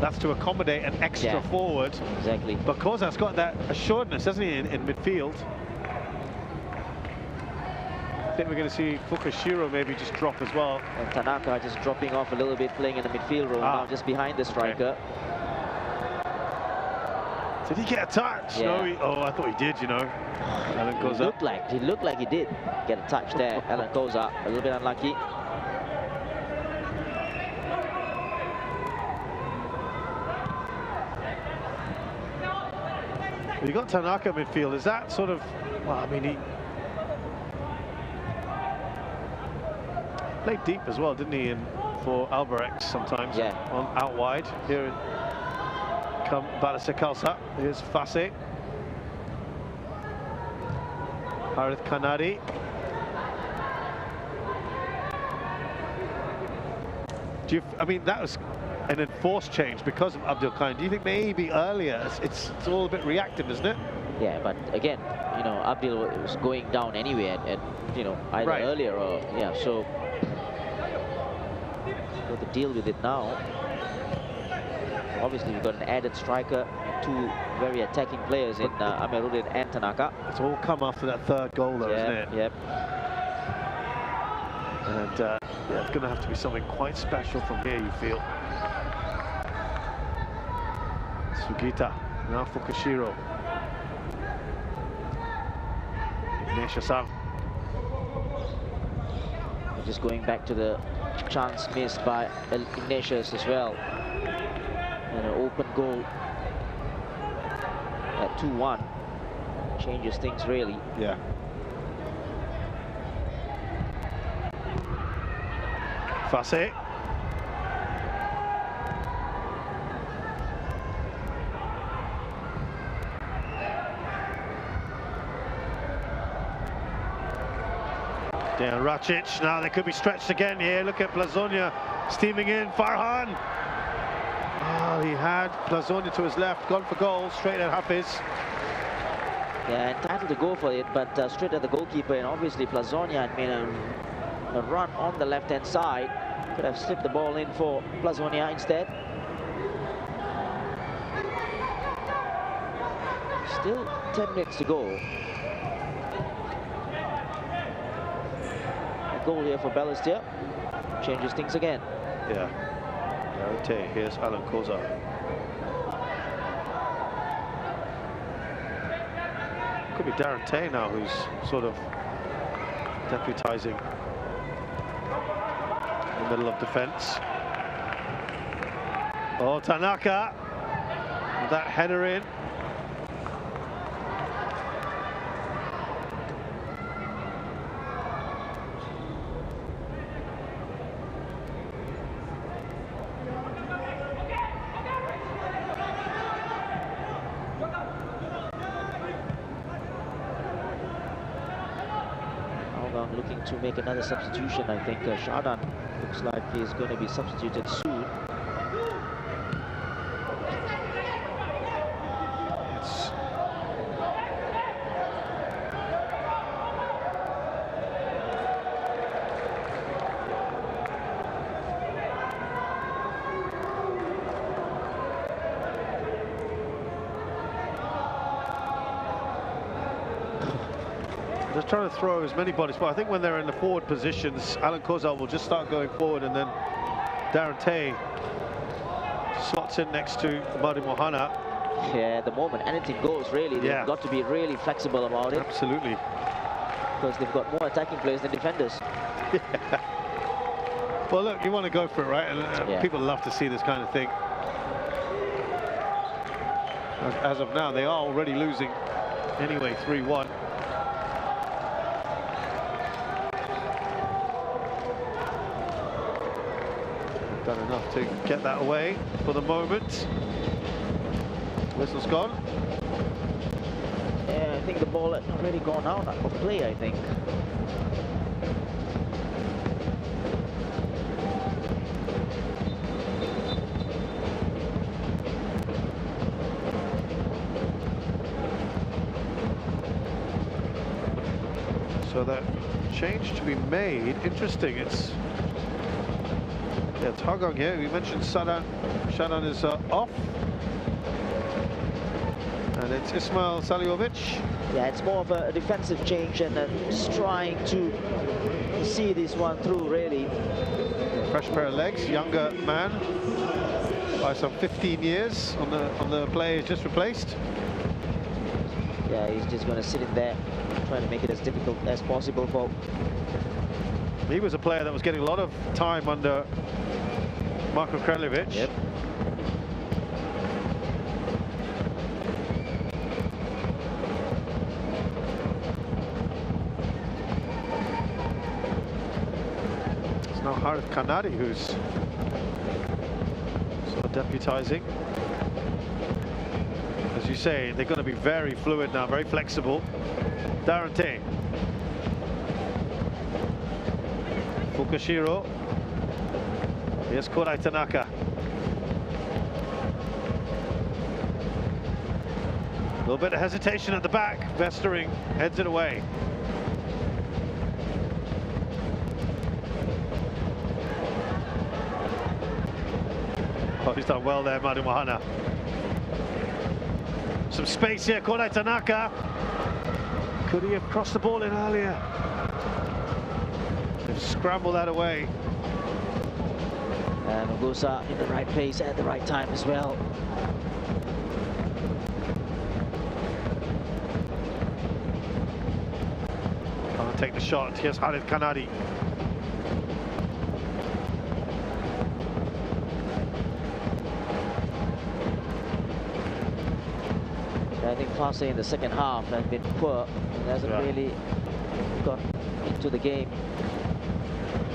That's to accommodate an extra forward. Exactly. But Kozar's got that assuredness, hasn't he, in midfield? think we're going to see Fukushiro maybe just drop as well. And Tanaka just dropping off a little bit, playing in the midfield role now, just behind the striker. Did he get a touch? Yeah. No, oh, I thought he did, you know. Alan He Khalsa. looked like he did get a touch there. Alan Khalsa, a little bit unlucky. You got Tanaka midfield. Is that sort of, well, I mean, he played deep as well, didn't he, for Albirex sometimes? Yeah. On out wide. Here come Balestier Khalsa. Here's Fassi. Harith Kanadi. I mean, that was an enforced change because of Abdul Khan. Do you think maybe earlier it's all a bit reactive, isn't it? Yeah, but again, you know, Abdul was going down anyway, and you know, either earlier or so got to deal with it now. Obviously, we've got an added striker, two very attacking players in Amirudin and Tanaka. It's all come after that third goal, though, isn't it? Yep. And yeah, it's going to have to be something quite special from here, you feel. Sugita, now Fukushiro. Ignatius-san. Just going back to the chance missed by Ignatius as well. And an open goal at 2-1 changes things really. Yeah. Fassi. Dan Racic, now they could be stretched again here. Look at Blazonia steaming in. Farhan. Oh, he had Blazonia to his left, gone for goal, straight at Hafiz. Yeah, entitled to go for it, but straight at the goalkeeper, and obviously Blazonia had made a run on the left-hand side. Could have slipped the ball in for Blazonia instead. Still 10 minutes to go. A goal here for Balestier. Changes things again. Yeah. Darate, here's Alan Khalsa. Could be Darate now who's sort of deputizing in the middle of defense. Oh, Tanaka with that header in. Looking to make another substitution. I think Jalan looks like he's going to be substituted soon. Just trying to throw as many bodies, but I think when they're in the forward positions, Alan Khalsa will just start going forward, and then Darren Tay slots in next to Madi Mohana. Yeah, at the moment, anything goes, really. They've got to be really flexible about it. Absolutely. Because they've got more attacking players than defenders. Yeah. Well, look, you want to go for it, right? And people love to see this kind of thing. As of now, they are already losing anyway, 3-1. Done enough to get that away for the moment. Whistle's gone. Yeah, I think the ball has already gone out of play, I think. So that change to be made. Interesting. It's Hougang here. We mentioned Shadan is off, And it's Ismail Saliovic. Yeah, it's more of a defensive change and just trying to see this one through, really. Fresh pair of legs, younger man by some 15 years on the player he's just replaced. Yeah, he's just going to sit in there, trying to make it as difficult as possible for... He was a player that was getting a lot of time under Marko Kraljevic. Yep. It's now Harith Kanadi who's sort of deputizing. As you say, they're going to be very fluid now, very flexible. Darren Ting. Fukushiro. Here's Korai Tanaka. A little bit of hesitation at the back. Vestering heads it away. Oh, he's done well there, Madu Mohana. Some space here, Korai Tanaka. Could he have crossed the ball in earlier? They've scrambled that away. And Mugusa in the right place at the right time as well. Can't take the shot. Here's Harith Kanadi. I think Khalsa in the second half has been poor. He hasn't really got into the game.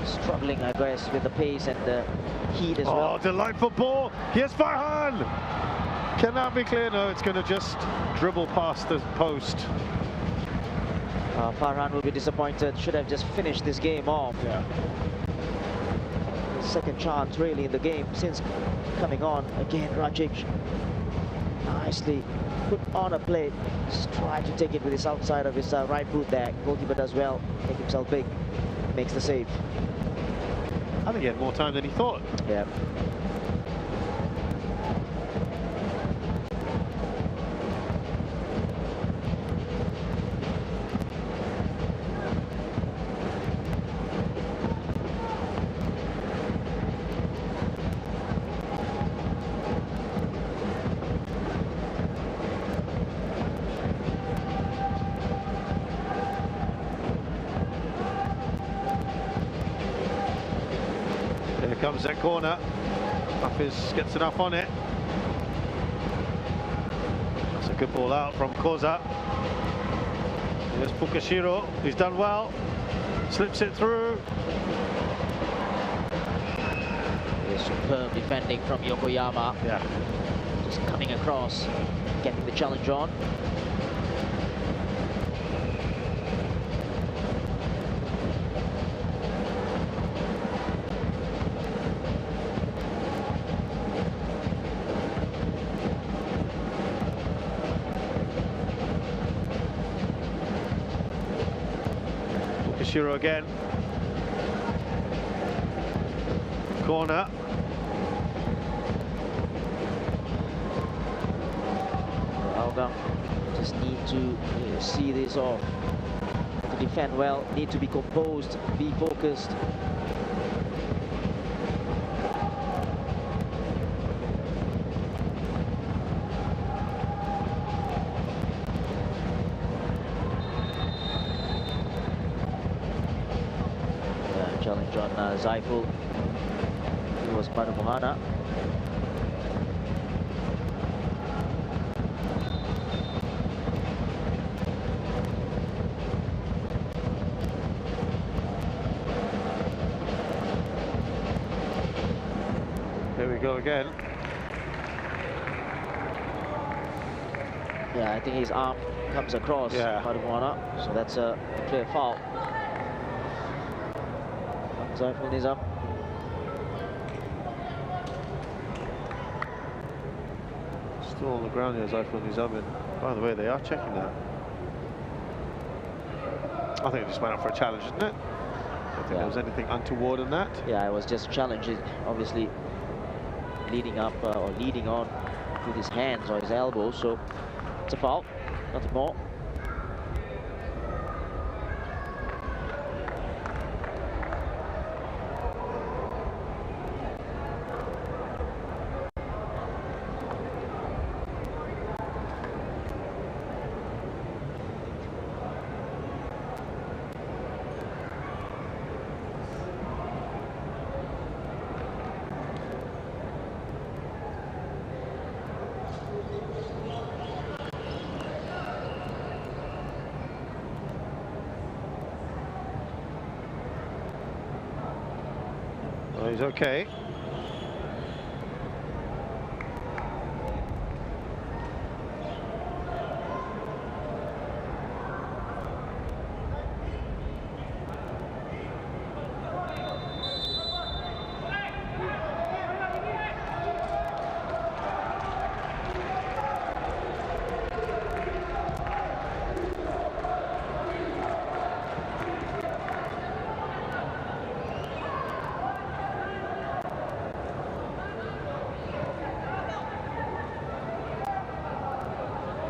Struggling, I guess, with the pace and the heat as well. Oh, delightful ball. Here's Farhan. Can that be clear? No, it's going to just dribble past the post. Farhan will be disappointed. Should have just finished this game off. Yeah. His second chance really in the game since coming on. Again, Rajic nicely put on a plate. Just try to take it with his outside of his right boot there. Goalkeeper does well. Make himself big. Makes the save. I think he had more time than he thought. Yeah. Here comes that corner. Hafiz gets enough on it. That's a good ball out from Koza. Here's Fukushiro. He's done well. Slips it through. Superb defending from Yokoyama. Yeah. Just coming across, getting the challenge on. Fukushiro again. Corner. Hougang just need to see this off. To defend well, need to be composed, be focused. Challenge on Zaiful. It was Manu Mohana. Here we go again. Yeah, I think his arm comes across Manu Mohana, so that's a clear foul. Zaiful Nizam. Still on the ground here, Zaiful Nizam. By the way, they are checking that. I think it just went up for a challenge, didn't it? I don't think there was anything untoward in that. Yeah, it was just challenging, obviously leading up or leading on with his hands or his elbows, so It's a foul, nothing more. Oh, he's okay.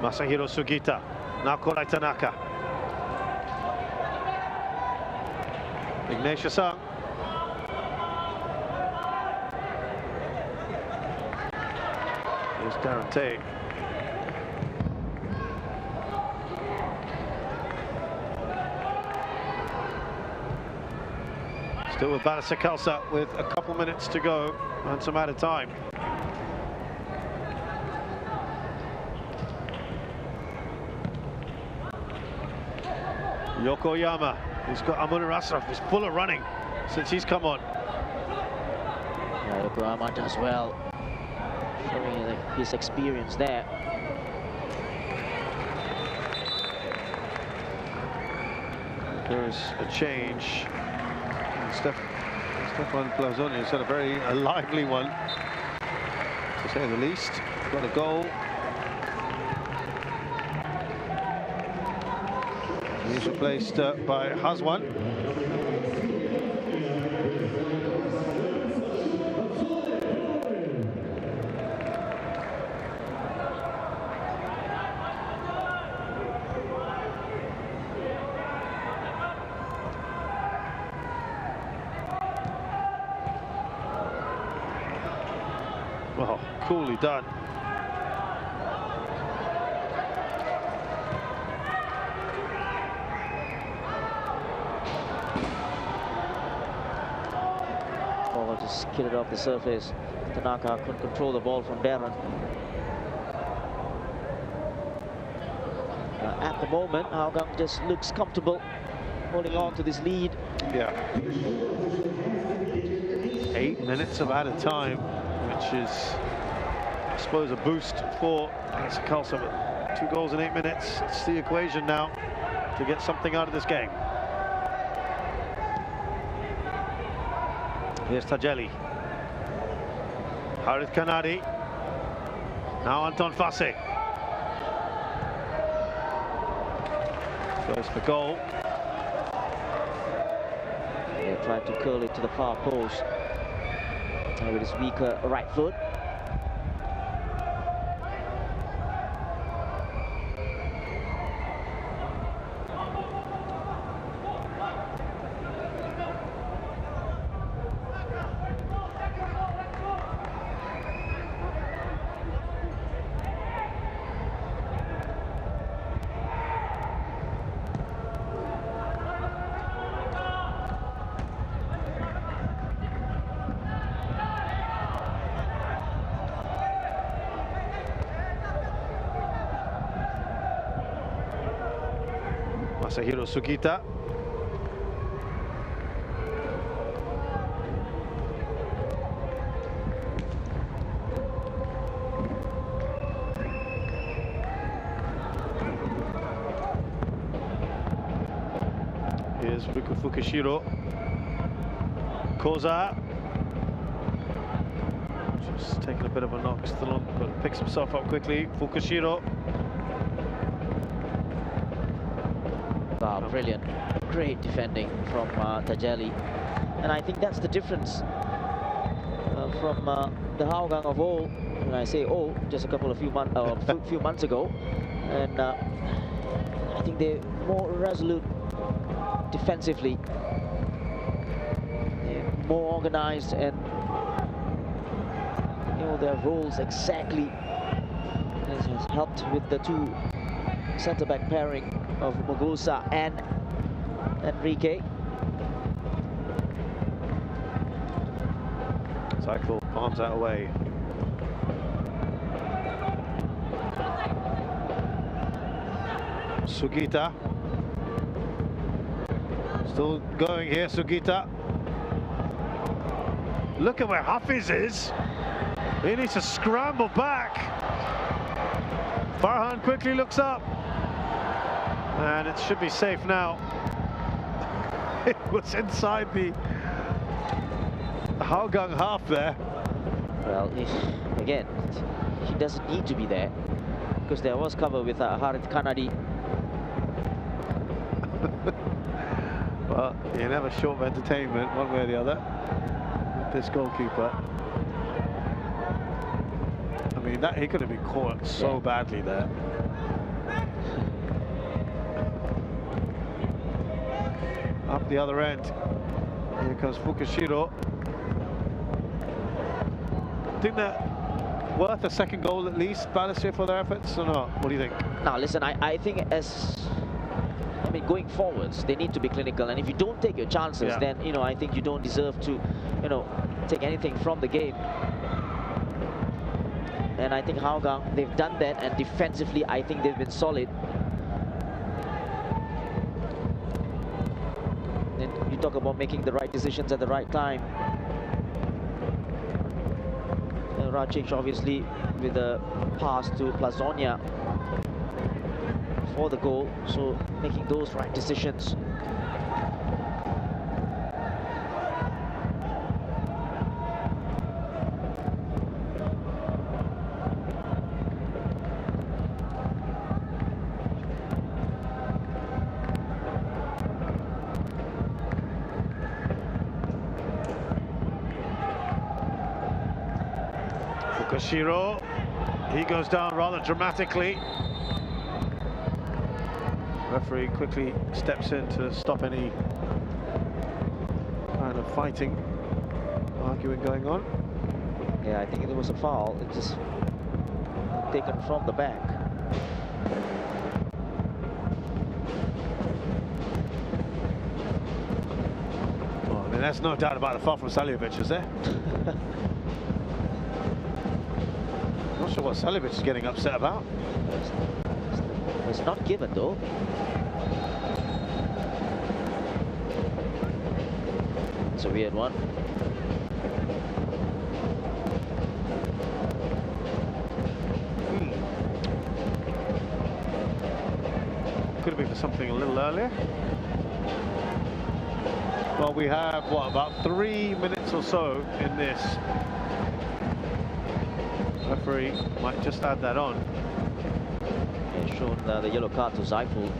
Masahiro Sugita, Nakorai Tanaka. Ignatius Sang. Here's Darren Tay. Still with Balestier Khalsa with a couple minutes to go and some added time. Yokoyama, he's got Amunir Ashraf, he's full of running since he's come on. Yeah, Yokoyama does well, showing his experience there. There's a change. Stefan Plazzoni has had a very lively one, to say the least. Got a goal. He's replaced by Hazwan. Oh, coolly done. Just kill it off the surface. Tanaka couldn't control the ball from Darren. At the moment, Hougang just looks comfortable holding on to this lead. Yeah. 8 minutes of added time, which is, I suppose, a boost for Khalsa. But 2 goals in 8 minutes. It's the equation now to get something out of this game. Here's Tajeli. Harith Kanadi. Now Anton Fassi. Goes for goal. They tried to curl it to the far post with his weaker right foot. Masahiro Sugita. Here's Riku Fukushiro. Koza. Just taking a bit of a knock still on, but picks himself up quickly. Fukushiro. Wow, brilliant. Great defending from Tajeli. And I think that's the difference from the Hougang of old. When I say old, just a couple of few months ago, and I think they're more resolute defensively. They're more organized, and you know their roles exactly. This has helped with the two centre-back pairing of Mugusa and Enrique. Cycle palms that away. Sugita. Still going here, Sugita. Look at where Hafiz is. He needs to scramble back. Farhan quickly looks up. And it should be safe now. It was inside the Hougang half there. Well, again, he doesn't need to be there because there was cover with Harith Kanadi. Well, you're never short of entertainment, one way or the other, with this goalkeeper. I mean, that he could have been caught so badly there. Up the other end. Here comes Fukushiro. Think that worth a second goal at least, Balestier, for their efforts, or not? What do you think? Now, listen, I think going forwards, they need to be clinical, and if you don't take your chances, then I think you don't deserve to, take anything from the game. And I think Hougang, they've done that, and defensively, I think they've been solid. Then you talk about making the right decisions at the right time. Racic obviously with a pass to Plazonia for the goal, so making those right decisions. Fukushiro, he goes down rather dramatically. Referee quickly steps in to stop any kind of fighting, arguing going on. Yeah, I think it was a foul. It just taken from the back. Well, I mean, there's no doubt about the foul from Saljovic, is there? Not sure what Saljovic is getting upset about. It's not given though. It's a weird one. Could have been for something a little earlier. Well, we have, what, about 3 minutes or so in this. Referee might just add that on. He's shown the yellow card to Zaiful.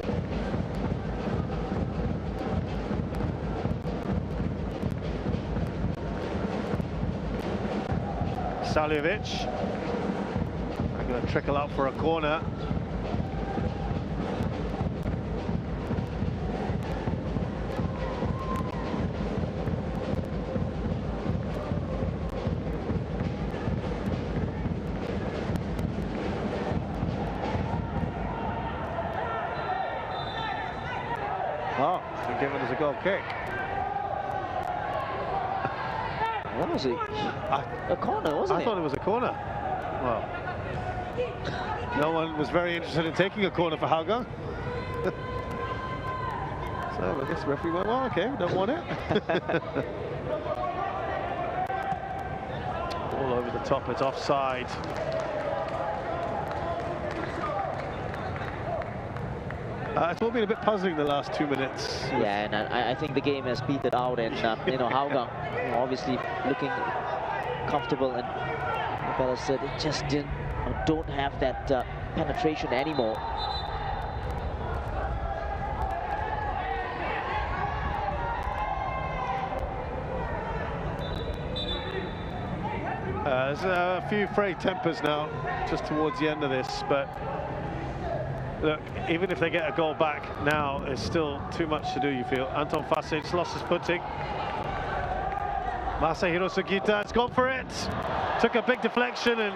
Saljovic. I'm going to trickle up for a corner. Oh, they're giving us a goal kick. What was it? A corner, wasn't it? I thought it was a corner. Well, no one was very interested in taking a corner for Hougang. So I guess the referee went, well, okay, we don't want it. All over the top, it's offside. It's all been a bit puzzling the last 2 minutes. Yeah, and I think the game has petered out, and Hougang obviously looking comfortable, and Bella said it just don't have that penetration anymore. There's a few frayed tempers now, just towards the end of this, but Look, even if they get a goal back now, it's still too much to do, you feel. Anton Fasic lost his footing. Masahiro Sugita has gone for it. Took a big deflection and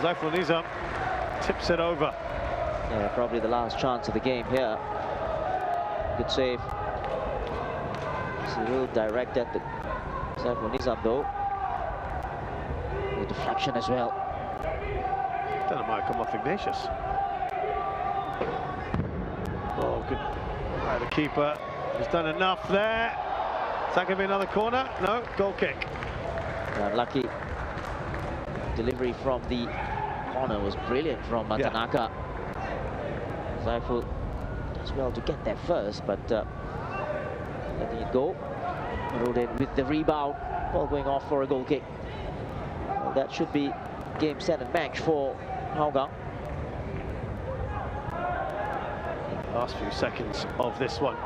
Zaiful Nizam tips it over. Yeah, probably the last chance of the game here. Good save. Cyril directed the Zaiful Nizam though. The deflection as well. Then it might come off Ignatius. Oh, good. Right, the keeper has done enough there. Is that going to be another corner? No, goal kick. Lucky delivery from the corner was brilliant from Tanaka. Zaiful as well to get there first, but letting it go. Rodin with the rebound, ball going off for a goal kick. Well, that should be game, set and match for Hougang. Last few seconds of this one.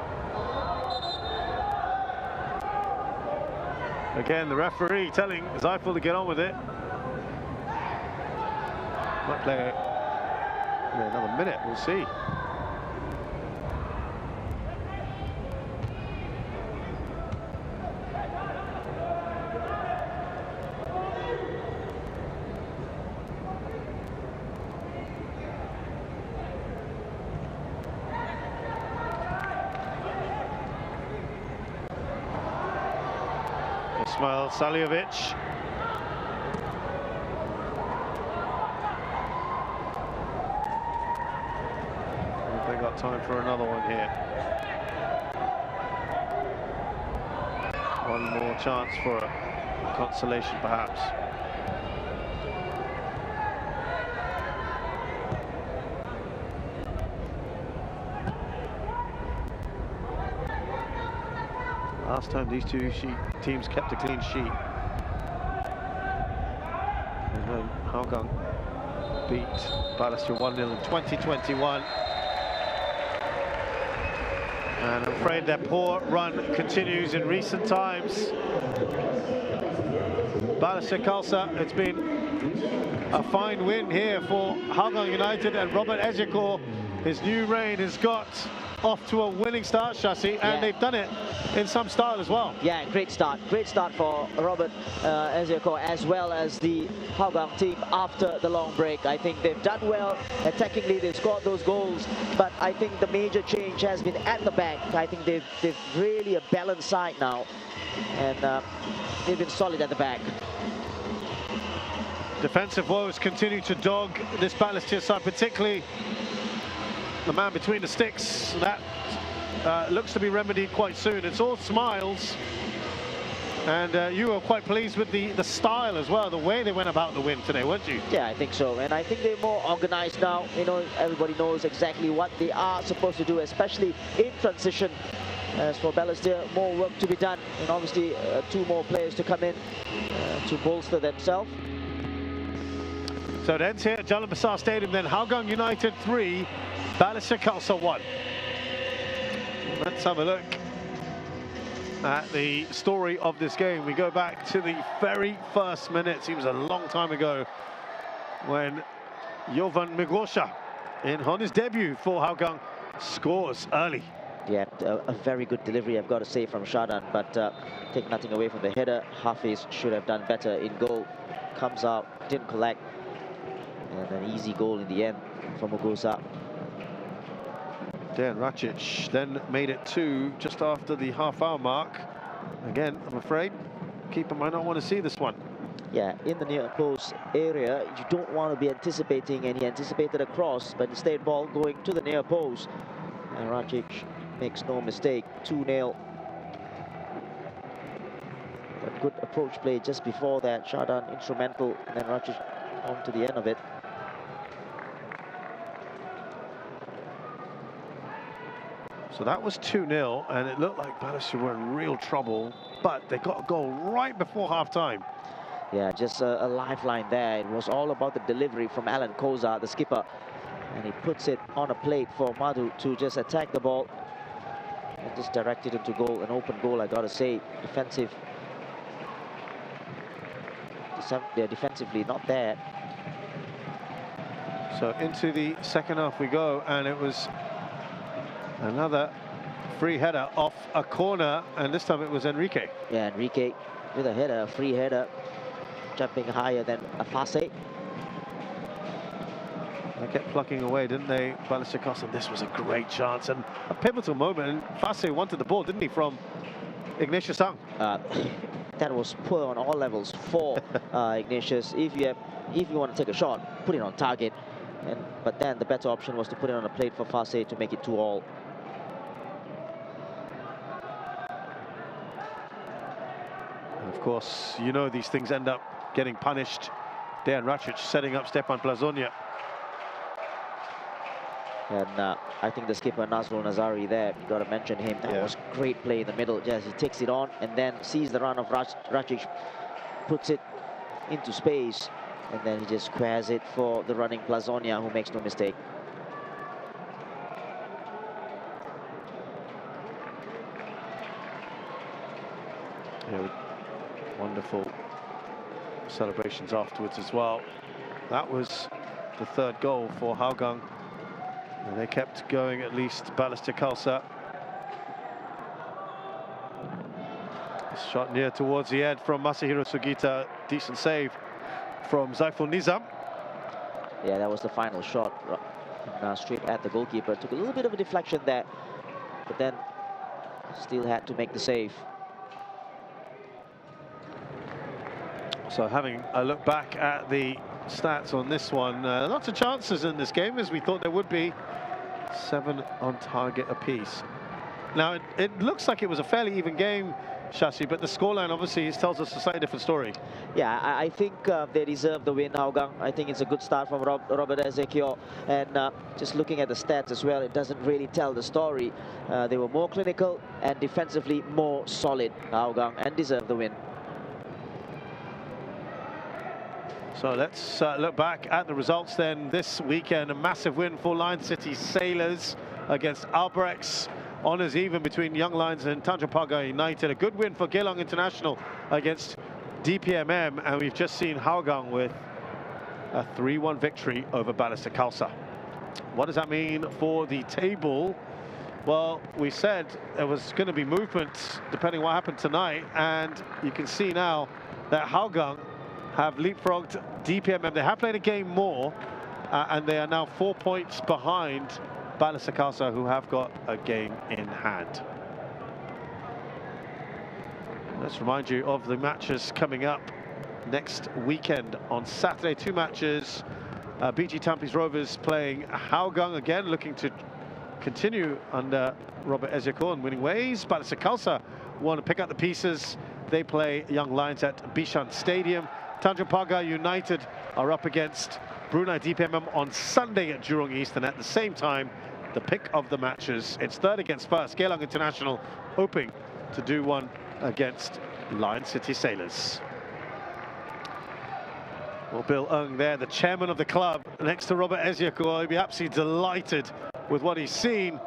Again, the referee telling Zaiful to get on with it. Might play another minute, we'll see. Ismail Saliovic. Have they got time for another one here? One more chance for a consolation, perhaps. Last time these two teams kept a clean sheet. And then Hougang beat Balestier 1-0 in 2021. And I'm afraid their poor run continues in recent times. Balestier Khalsa, it's been a fine win here for Hougang United, and Robert Ezekiel, his new reign has got off to a winning start, Shashi, and they've done it in some style as well. Yeah, great start for Robert Ezekiel, as well as the Hougang team after the long break. I think they've done well attackingly, they've scored those goals, but I think the major change has been at the back. I think they've really a balanced side now, and they've been solid at the back. Defensive woes continue to dog this Balestier side, particularly the man between the sticks. That looks to be remedied quite soon. It's all smiles, and you were quite pleased with the style as well, the way they went about the win today, weren't you? Yeah, I think so, and I think they're more organized now. You know, everybody knows exactly what they are supposed to do, especially in transition. As for Balestier, more work to be done, and obviously two more players to come in to bolster themselves. So it ends here at Jalan Besar Stadium, then Hougang United 3, Balestier Khalsa 1. Let's have a look at the story of this game. We go back to the very first minute. Seems a long time ago when Jovan Migosha, on his debut for Hougang, scores early. Yeah, a very good delivery, I've got to say, from Shadan, but take nothing away from the header. Hafiz should have done better in goal. Comes out, didn't collect, and an easy goal in the end for Mugusa. Dan Racic then made it 2 just after the half-hour mark. Again, I'm afraid keeper might not want to see this one. Yeah, in the near post area, you don't want to be anticipating, and he anticipated a cross, but instead ball going to the near post. And Racic makes no mistake, 2-0. A good approach play just before that. Shadan instrumental, and then Racic on to the end of it. So that was 2-0, and it looked like Balestier were in real trouble, but they got a goal right before half-time. Yeah, just a lifeline there. It was all about the delivery from Alan Koza, the skipper, and he puts it on a plate for Madhu to just attack the ball and just direct it into goal. An open goal, I gotta say. Defensively not there. So into the second half we go, and it was another free header off a corner, and this time it was Enrique. Yeah, Enrique with a header, a free header, jumping higher than Afase. They kept plucking away, didn't they, Balestier? And this was a great chance and a pivotal moment. And Fase wanted the ball, didn't he, from Ignatius Tang? That was poor on all levels for Ignatius. If you want to take a shot, put it on target. But then the better option was to put it on a plate for Fase to make it 2-2. And of course, you know these things end up getting punished. Dejan Racic setting up Stepan Plazonia. And I think the skipper Nazrul Nazari there, you got to mention him. That was great play in the middle. Yes, he takes it on and then sees the run of Racic, puts it into space, and then he just squares it for the running Plazonia, who makes no mistake. Yeah, wonderful celebrations afterwards as well. That was the third goal for Hougang. And they kept going, at least Balestier Khalsa. Shot near towards the head from Masahiro Sugita. Decent save from Zaiful Nizam. Yeah, that was the final shot. Straight at the goalkeeper. Took a little bit of a deflection there, but then still had to make the save. So having a look back at the stats on this one, lots of chances in this game, as we thought there would be. 7 on target apiece. Now it looks like it was a fairly even game, Shashi, but the scoreline obviously tells us a slightly different story. Yeah, I think they deserve the win, Hougang. I think it's a good start from Robert Ezekiel, and just looking at the stats as well, it doesn't really tell the story. They were more clinical and defensively more solid, Hougang, and deserve the win. So let's look back at the results then. This weekend, a massive win for Lion City Sailors against Albrechts. Honours even between Young Lions and Tanjung Pagar United. A good win for Geylang International against DPMM. And we've just seen Hougang with a 3-1 victory over Balestier Khalsa. What does that mean for the table? Well, we said there was going to be movement depending what happened tonight. And you can see now that Hougang have leapfrogged DPMM. They have played a game more, and they are now 4 points behind Balestier Khalsa, who have got a game in hand. Let's remind you of the matches coming up next weekend. On Saturday, 2 matches. BG Tampines Rovers playing Hougang again, looking to continue under Robert Ezekiel in winning ways. Balestier Khalsa want to pick up the pieces. They play Young Lions at Bishan Stadium. Tanjung Pagar United are up against Brunei DPMM on Sunday at Jurong East, and at the same time, the pick of the matches, it's third against first. Geylang International hoping to do one against Lion City Sailors. Well, Bill Ng there, the chairman of the club, next to Robert Ezekiel. He'll be absolutely delighted with what he's seen.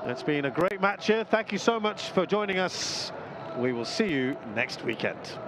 It's been a great match here. Thank you so much for joining us. We will see you next weekend.